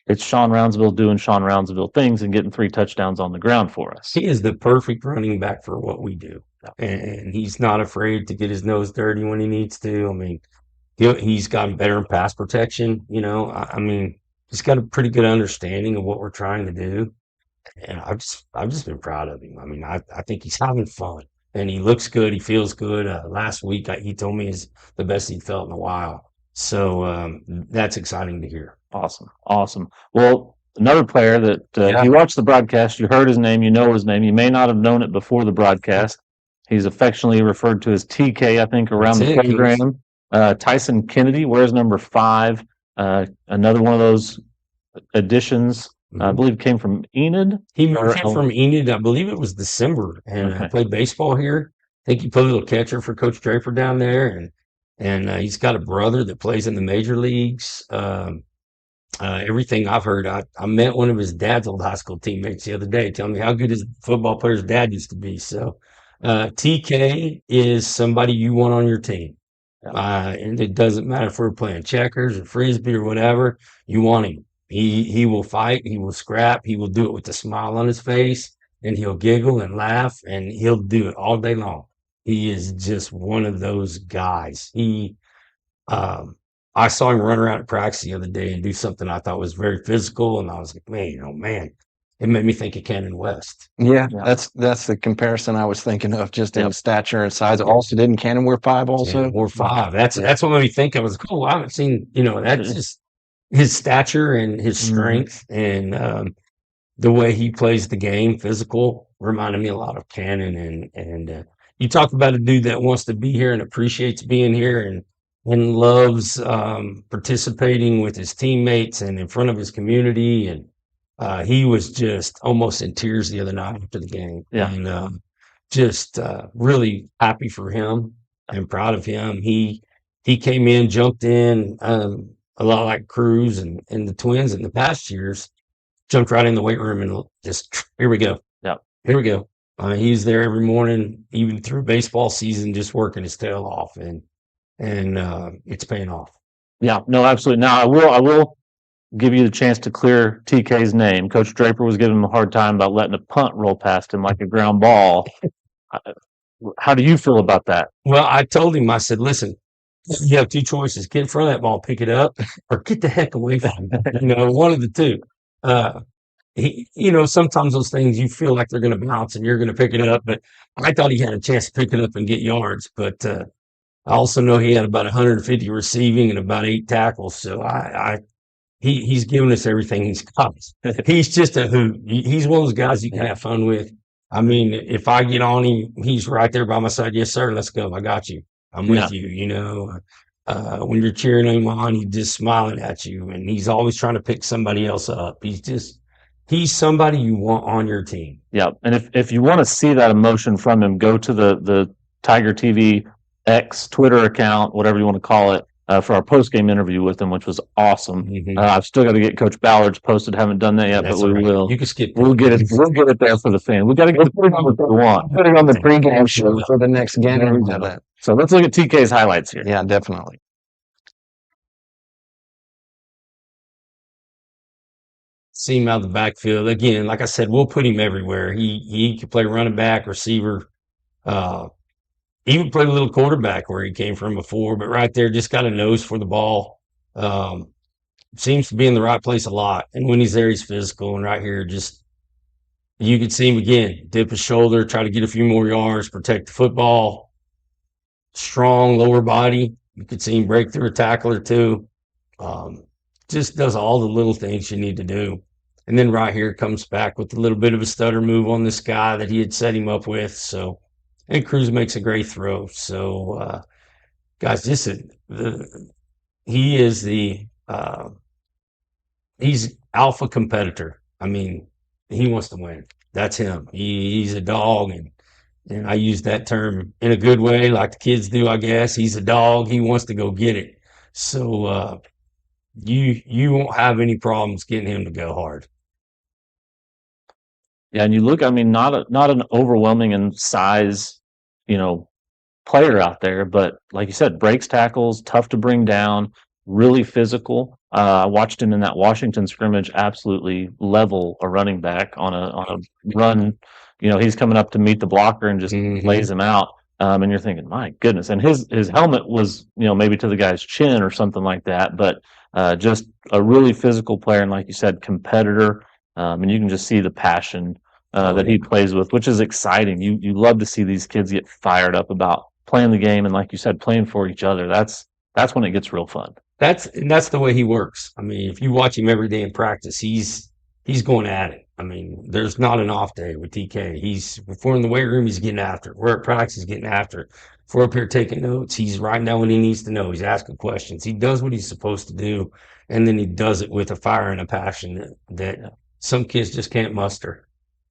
it's Sean Roundsville doing Sean Roundsville things and getting 3 touchdowns on the ground for us. He is the perfect running back for what we do, and he's not afraid to get his nose dirty when he needs to. I mean, he's gotten better in pass protection. I mean, he's got a pretty good understanding of what we're trying to do. And I've just been proud of him. I mean, I think he's having fun, and he looks good. He feels good. Last week, he told me is the best he felt in a while. So that's exciting to hear. Awesome. Well, another player that Yeah. you watched the broadcast, you heard his name, you know his name. You may not have known it before the broadcast. He's affectionately referred to as TK, I think, around That's the it, Coach. program. Tyson Kennedy wears number 5. Another one of those additions. I believe came from Enid. He came from Enid, I believe it was December, and Okay. played baseball here. I think he played a little catcher for Coach Draper down there, and he's got a brother that plays in the major leagues. Everything I've heard, I met one of his dad's old high school teammates the other day, telling me how good his football player's dad used to be. So TK is somebody you want on your team. And it doesn't matter if we're playing checkers or frisbee or whatever, you want him. He will fight, he will scrap, he will do it with a smile on his face, and he'll giggle and laugh, and he'll do it all day long. He is just one of those guys. I saw him run around at practice the other day and do something I thought was very physical, and I was like, man, oh man, it made me think of Cannon West. Yeah, that's the comparison I was thinking of, just in Yep. stature and size. Also, didn't Cannon wear 5 also? Or 5. That's what made me think. I was like, oh, I haven't seen. That's just his stature and his strength, and the way he plays the game, physical, reminded me a lot of Cannon. And you talk about a dude that wants to be here and appreciates being here, and loves participating with his teammates and in front of his community. And he was just almost in tears the other night after the game. Yeah. And just really happy for him and proud of him. He came in, jumped in, a lot like Cruz and the Twins in the past years, jumped right in the weight room and just, here we go. Yeah. Here we go. He's there every morning, even through baseball season, just working his tail off, and it's paying off. Yeah, no, absolutely. Now I will give you the chance to clear TK's name. Coach Draper was giving him a hard time about letting a punt roll past him like a ground ball. How do you feel about that? Well, I told him, I said, listen, you have 2 choices: get in front of that ball, pick it up, or get the heck away from it. One of the two. Sometimes those things you feel like they're going to bounce and you're going to pick it up, but I thought he had a chance to pick it up and get yards. But I also know he had about 150 receiving and about 8 tackles. So he's given us everything he's got. He's just a hoot. He's one of those guys you can have fun with. I mean, if I get on him, he's right there by my side. Yes, sir. Let's go. I got you. I'm with you. When you're cheering him on, he's just smiling at you, and he's always trying to pick somebody else up. He's somebody you want on your team. Yeah, and if you want to see that emotion from him, go to the Tiger TV X Twitter account, whatever you want to call it, for our post-game interview with him, which was awesome. I've still got to get Coach Ballard's posted. Haven't done that yet, That's but we all right. will. You can skip. We'll get it. We'll get it there for the fan. We got to get it on what they want. Put it on the pregame show for the next game. There we go. So let's look at TK's highlights here. Yeah, definitely. See him out of the backfield. Again, like I said, we'll put him everywhere. He can play running back, receiver, even played a little quarterback where he came from before, but right there, just got a nose for the ball. Seems to be in the right place a lot. And when he's there, he's physical. And right here, just You could see him again, dip his shoulder, try to get a few more yards, protect the football. Strong lower body. You could see him break through a tackle or two. Just does all the little things you need to do. And then right here comes back with a little bit of a stutter move on this guy that he had set him up with. So, and Cruz makes a great throw. So, guys, he is he's alpha competitor. I mean, he wants to win. That's him. He's a dog, and I use that term in a good way, like the kids do, I guess. He's a dog. He wants to go get it. So you won't have any problems getting him to go hard. Yeah, and you look, I mean, not an overwhelming in size, player out there, but like you said, breaks tackles, tough to bring down, really physical. I watched him in that Washington scrimmage absolutely level a running back on a run. He's coming up to meet the blocker and just lays him out. And you're thinking, my goodness. And his helmet was, maybe to the guy's chin or something like that, but just a really physical player. And like you said, competitor. And you can just see the passion that he plays with, which is exciting. You love to see these kids get fired up about playing the game, and like you said, playing for each other. That's when it gets real fun. That's the way he works. I mean, if you watch him every day in practice, he's going at it. I mean, there's not an off day with TK. If we're in the weight room, he's getting after it. We're at practice, he's getting after it. If we're up here taking notes, he's writing down what he needs to know. He's asking questions. He does what he's supposed to do, and then he does it with a fire and a passion that some kids just can't muster.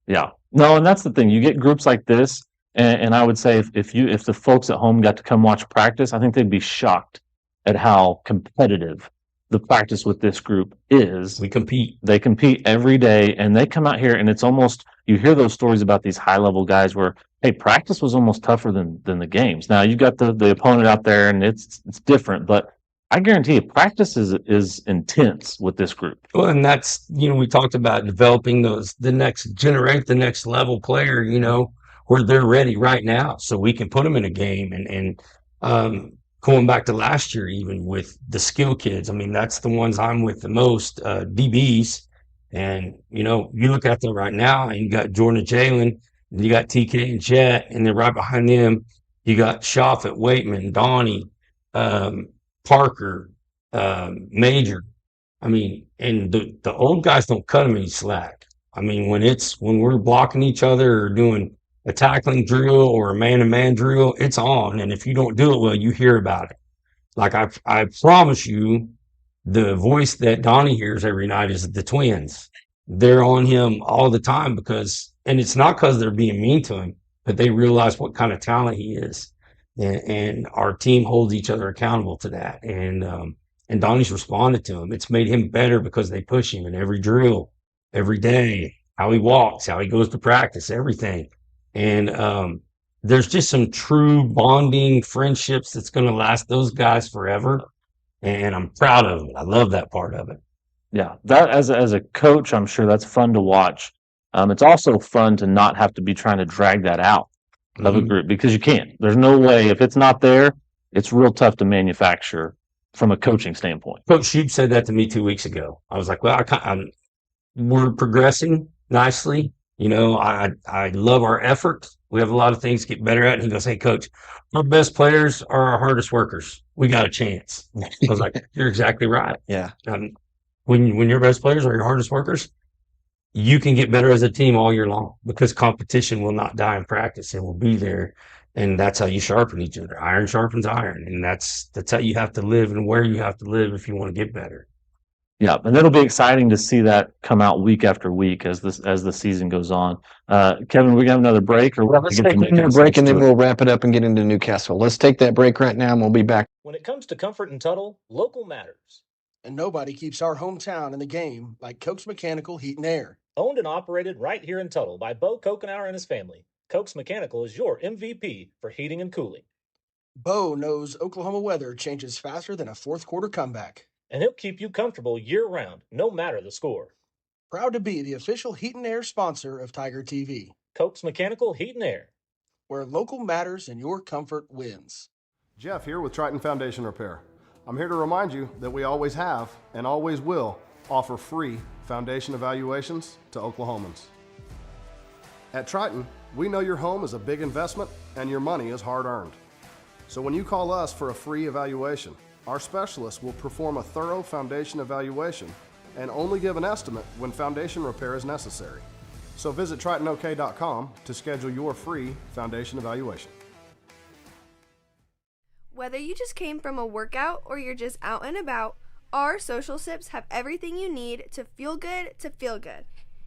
Yeah. No, and that's the thing. You get groups like this, and I would say if the folks at home got to come watch practice, I think they'd be shocked at how competitive the practice with this group is. We compete. They compete every day, and they come out here, and it's almost, you hear those stories about these high-level guys where, hey, practice was almost tougher than the games. Now, you got the opponent out there, and it's different, but I guarantee you, practice is intense with this group. Well, and that's, we talked about developing the next level player, where they're ready right now, so we can put them in a game. And going back to last year, even with the skill kids, I mean, that's the ones I'm with the most, DBs. And, you look at them right now, and you got Jordan and Jalen, and you got TK and Jet, and then right behind them, you got Shoffett, Waitman, Donnie, Parker, Major. I mean, and the old guys don't cut them any slack. I mean, when we're blocking each other or doing a tackling drill or a man-to-man drill, it's on. And if you don't do it well, you hear about it. Like I promise you, the voice that Donnie hears every night is the twins. They're on him all the time and it's not because they're being mean to him, but they realize what kind of talent he is. And our team holds each other accountable to that. And Donnie's responded to him. It's made him better because they push him in every drill, every day, how he walks, how he goes to practice, everything. And there's just some true bonding friendships that's going to last those guys forever. And I'm proud of it. I love that part of it. Yeah, that as a coach, I'm sure that's fun to watch. It's also fun to not have to be trying to drag that out of a group, because you can't. There's no way. If it's not there, it's real tough to manufacture from a coaching standpoint. Coach Shoup said that to me 2 weeks ago. I was like, well, we're progressing nicely. I love our effort. We have a lot of things to get better at. And he goes, hey, Coach, our best players are our hardest workers. We got a chance. I was like, you're exactly right. Yeah. When your best players are your hardest workers, you can get better as a team all year long, because competition will not die in practice. It will be there. And that's how you sharpen each other. Iron sharpens iron. And that's how you have to live and where you have to live if you want to get better. Yeah, and it'll be exciting to see that come out week after week as the season goes on. Kevin, we got another break, or let's take another break and then we'll wrap it up and get into Newcastle. Let's take that break right now, and we'll be back. When it comes to comfort in Tuttle, local matters. And nobody keeps our hometown in the game like Koch's Mechanical Heat and Air. Owned and operated right here in Tuttle by Bo Kokenauer and his family, Koch's Mechanical is your MVP for heating and cooling. Bo knows Oklahoma weather changes faster than a fourth quarter comeback. And he'll keep you comfortable year-round, no matter the score. Proud to be the official Heat and Air sponsor of Tiger TV. Koch's Mechanical Heat and Air, where local matters and your comfort wins. Jeff here with Triton Foundation Repair. I'm here to remind you that we always have and always will offer free foundation evaluations to Oklahomans. At Triton, we know your home is a big investment and your money is hard earned. So when you call us for a free evaluation, our specialists will perform a thorough foundation evaluation and only give an estimate when foundation repair is necessary. So visit TritonOK.com to schedule your free foundation evaluation. Whether you just came from a workout or you're just out and about, our Social Sips have everything you need to feel good to feel good.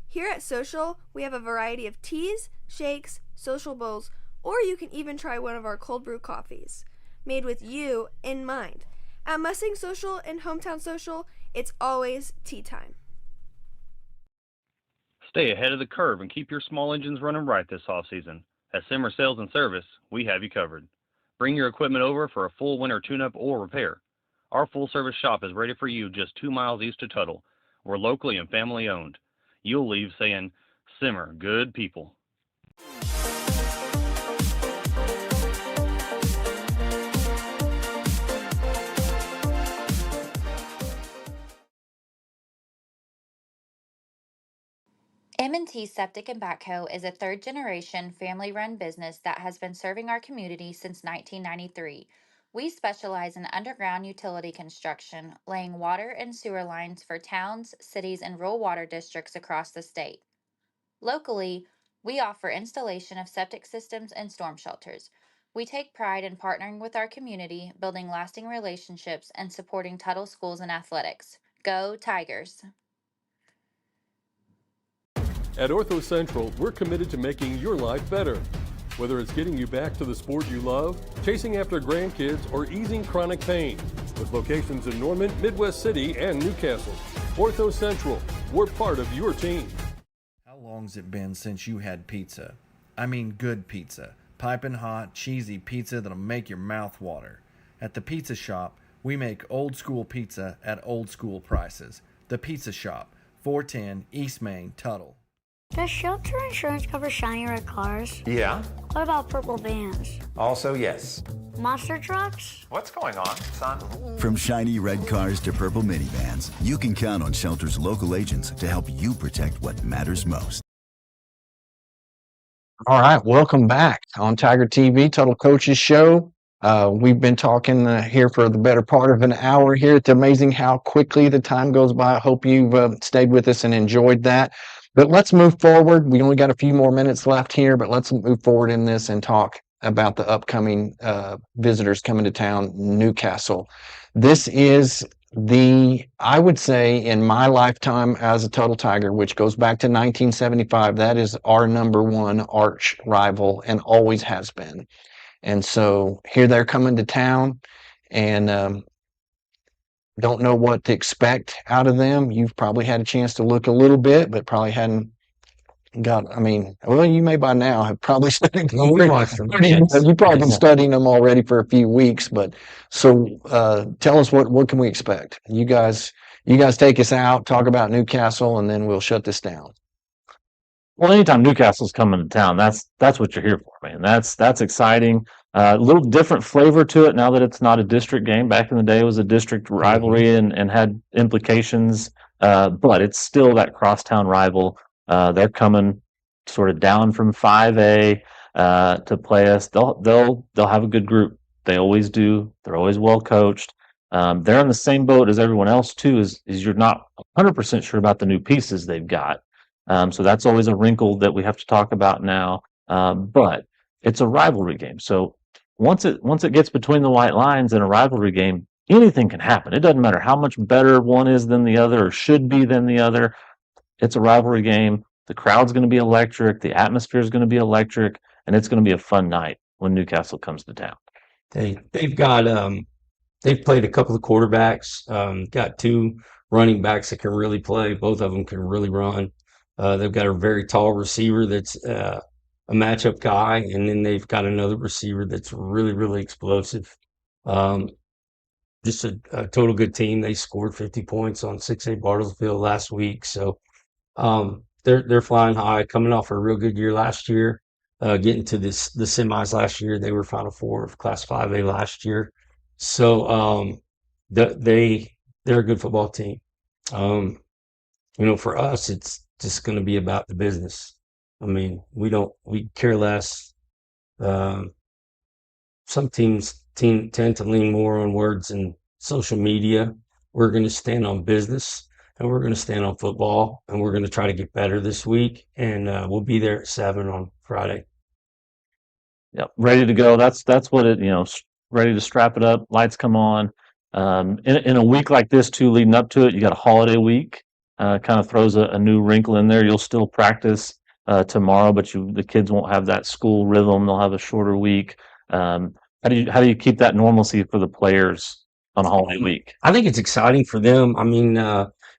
Here at Social, we have a variety of teas, shakes, social bowls, or you can even try one of our cold brew coffees, made with you in mind. At Mustang Social and Hometown Social, it's always tea time. Stay ahead of the curve and keep your small engines running right this off-season. At Simmer Sales and Service, we have you covered. Bring your equipment over for a full winter tune-up or repair. Our full-service shop is ready for you just 2 miles east of Tuttle. We're locally and family-owned. You'll leave saying, Simmer, good people. M&T Septic and Backhoe is a third-generation, family-run business that has been serving our community since 1993. We specialize in underground utility construction, laying water and sewer lines for towns, cities, and rural water districts across the state. Locally, we offer installation of septic systems and storm shelters. We take pride in partnering with our community, building lasting relationships, and supporting Tuttle schools and athletics. Go Tigers! At Ortho Central, we're committed to making your life better. Whether it's getting you back to the sport you love, chasing after grandkids, or easing chronic pain. With locations in Norman, Midwest City, and Newcastle. Ortho Central, we're part of your team. How long's it been since you had pizza? I mean good pizza. Piping hot, cheesy pizza that'll make your mouth water. At the Pizza Shop, we make old school pizza at old school prices. The Pizza Shop, 410 East Main, Tuttle. Does shelter insurance cover shiny red cars? Yeah. What about purple vans? Also, yes. Monster trucks? What's going on, son? From shiny red cars to purple minivans, you can count on Shelter's local agents to help you protect what matters most. All right, welcome back on Tiger TV, Tuttle Coaches Show. We've been talking here for the better part of an hour here. It's amazing how quickly the time goes by. I hope you've stayed with us and enjoyed that. But let's move forward. We only got a few more minutes left here, but let's move forward in this and talk about the upcoming visitors coming to town, Newcastle. This is I would say in my lifetime as a Tuttle Tiger, which goes back to 1975, that is our number one arch rival and always has been. And so here they're coming to town and don't know what to expect out of them. You've probably had a chance to look a little bit, but probably hadn't you may by now have probably studied them. You've probably been studying them already for a few weeks, but so tell us what can we expect? You guys take us out, talk about Newcastle, and then we'll shut this down. Well, anytime Newcastle's coming to town, that's what you're here for, man. That's exciting. A little different flavor to it now that it's not a district game. Back in the day, it was a district rivalry and had implications, but it's still that crosstown rival. They're coming sort of down from 5A to play us. They'll have a good group. They always do. They're always well coached. They're in the same boat as everyone else too. Is you're not 100% sure about the new pieces they've got. So that's always a wrinkle that we have to talk about now. But it's a rivalry game. So once it gets between the white lines in a rivalry game, anything can happen. It doesn't matter how much better one is than the other or should be than the other. It's a rivalry game. The crowd's going to be electric. The atmosphere is going to be electric, and it's going to be a fun night when Newcastle comes to town. They've played a couple of quarterbacks, got two running backs that can really play. Both of them can really run. They've got a very tall receiver that's a matchup guy, and then they've got another receiver that's really, really explosive. Just a total good team. They scored 50 points on 6A Bartlesville last week, so they're flying high, coming off a real good year last year. Getting to the semis last year, they were Final Four of Class 5A last year. So they're a good football team. For us, it's just going to be about the business. I mean, we care less. Um, some teams tend to lean more on words and social media. We're going to stand on business, and we're going to stand on football, and we're going to try to get better this week. And we'll be there at 7 on Friday. Yep, ready to go. That's what it, ready to strap it up. Lights come on. In a week like this, too, leading up to it, you got a holiday week. Kind of throws a new wrinkle in there. You'll still practice tomorrow, but the kids won't have that school rhythm. They'll have a shorter week. How do you keep that normalcy for the players on a holiday week? I think it's exciting for them. I mean,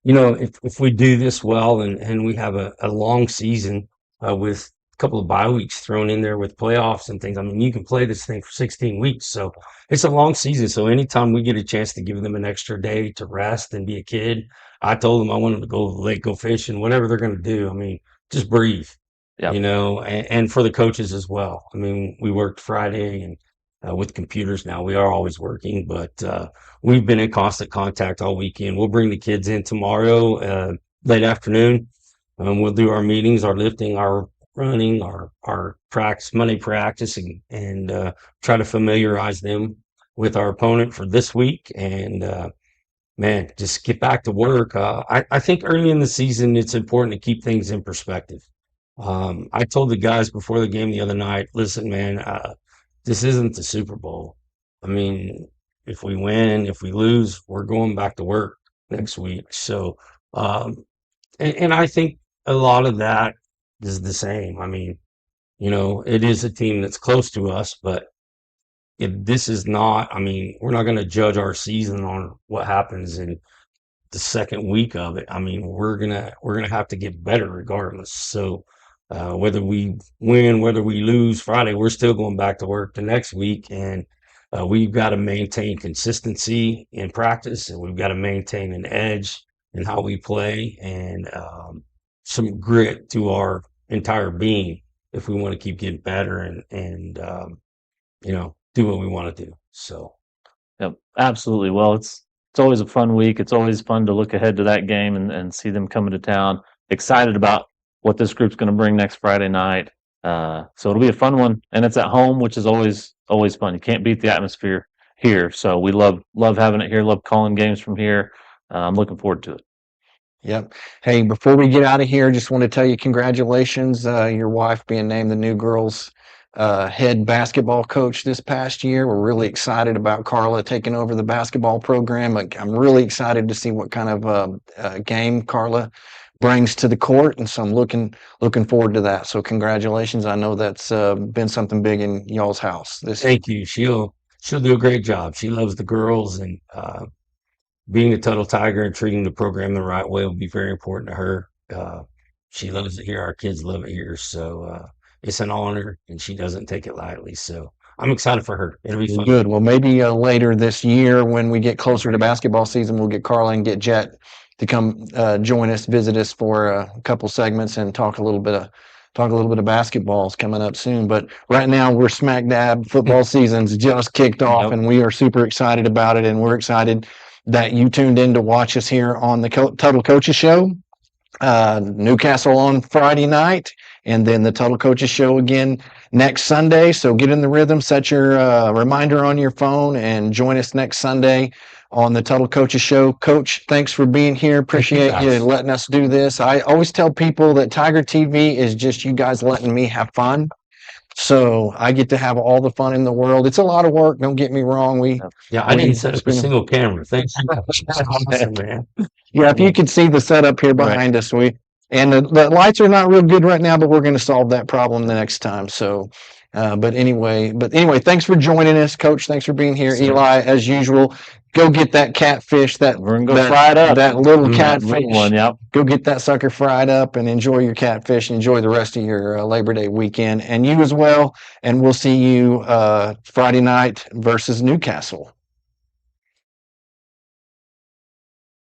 if we do this well and we have a long season with a couple of bye weeks thrown in there with playoffs and things, I mean, you can play this thing for 16 weeks. So it's a long season. So anytime we get a chance to give them an extra day to rest and be a kid, I told them I want them to go to the lake, go fishing, whatever they're going to do. I mean, just breathe, Yep. and for the coaches as well. I mean, we worked Friday and with computers now, we are always working, but we've been in constant contact all weekend. We'll bring the kids in tomorrow, late afternoon. We'll do our meetings, our lifting, our running, our practice, Monday practice, and try to familiarize them with our opponent for this week. And man, just get back to work. I think early in the season, it's important to keep things in perspective. I told the guys before the game the other night, listen, man, this isn't the Super Bowl. I mean, if we win, if we lose, we're going back to work next week. So, and I think a lot of that is the same. I mean, it is a team that's close to us, but this is not, I mean, we're not going to judge our season on what happens in the second week of it. I mean, we're gonna have to get better regardless. So whether we win, whether we lose Friday, we're still going back to work the next week, and we've got to maintain consistency in practice, and we've got to maintain an edge in how we play, and some grit to our entire being if we want to keep getting better and do what we want to do. So. Yep, absolutely. Well, it's always a fun week. It's always fun to look ahead to that game and see them coming to town. Excited about what this group's going to bring next Friday night. So it'll be a fun one, and it's at home, which is always fun. You can't beat the atmosphere here. So we love having it here. Love calling games from here. I'm looking forward to it. Yep. Hey, before we get out of here, just want to tell you congratulations. Your wife being named the new girls' head basketball coach this past year. We're really excited about Carla taking over the basketball program. I'm really excited to see what kind of game Carla brings to the court, and so I'm looking forward to that. So congratulations. I know that's been something big in y'all's house. Thank you. She'll do a great job. She loves the girls, and being a Tuttle Tiger and treating the program the right way will be very important to her. She loves it here. Our kids love it here. So it's an honor, and she doesn't take it lightly. So I'm excited for her. It'll be fun. Good. Well, maybe later this year when we get closer to basketball season, we'll get Carla and get Jet to come join us, visit us for a couple segments and talk a little bit of basketballs coming up soon. But right now we're smack dab. Football season's just kicked off, and we are super excited about it. And we're excited that you tuned in to watch us here on the Tuttle Coaches Show. Newcastle on Friday night, and then the Tuttle Coaches Show again next Sunday. So get in the rhythm, set your reminder on your phone, and join us next Sunday on the Tuttle Coaches Show. Coach, thanks for being here. Appreciate you letting us do this. I always tell people that Tiger TV is just you guys letting me have fun. So I get to have all the fun in the world. It's a lot of work. Don't get me wrong. I didn't set up a single camera. Thanks. That's awesome, man. Yeah, if you could see the setup here behind us, the lights are not real good right now, but we're going to solve that problem the next time. So, but anyway, thanks for joining us, Coach. Thanks for being here, Eli. As usual, go get that catfish. We're gonna go fry it up. That little catfish. Little one, yep. Go get that sucker fried up and enjoy your catfish. Enjoy the rest of your Labor Day weekend, and you as well. And we'll see you Friday night versus Newcastle.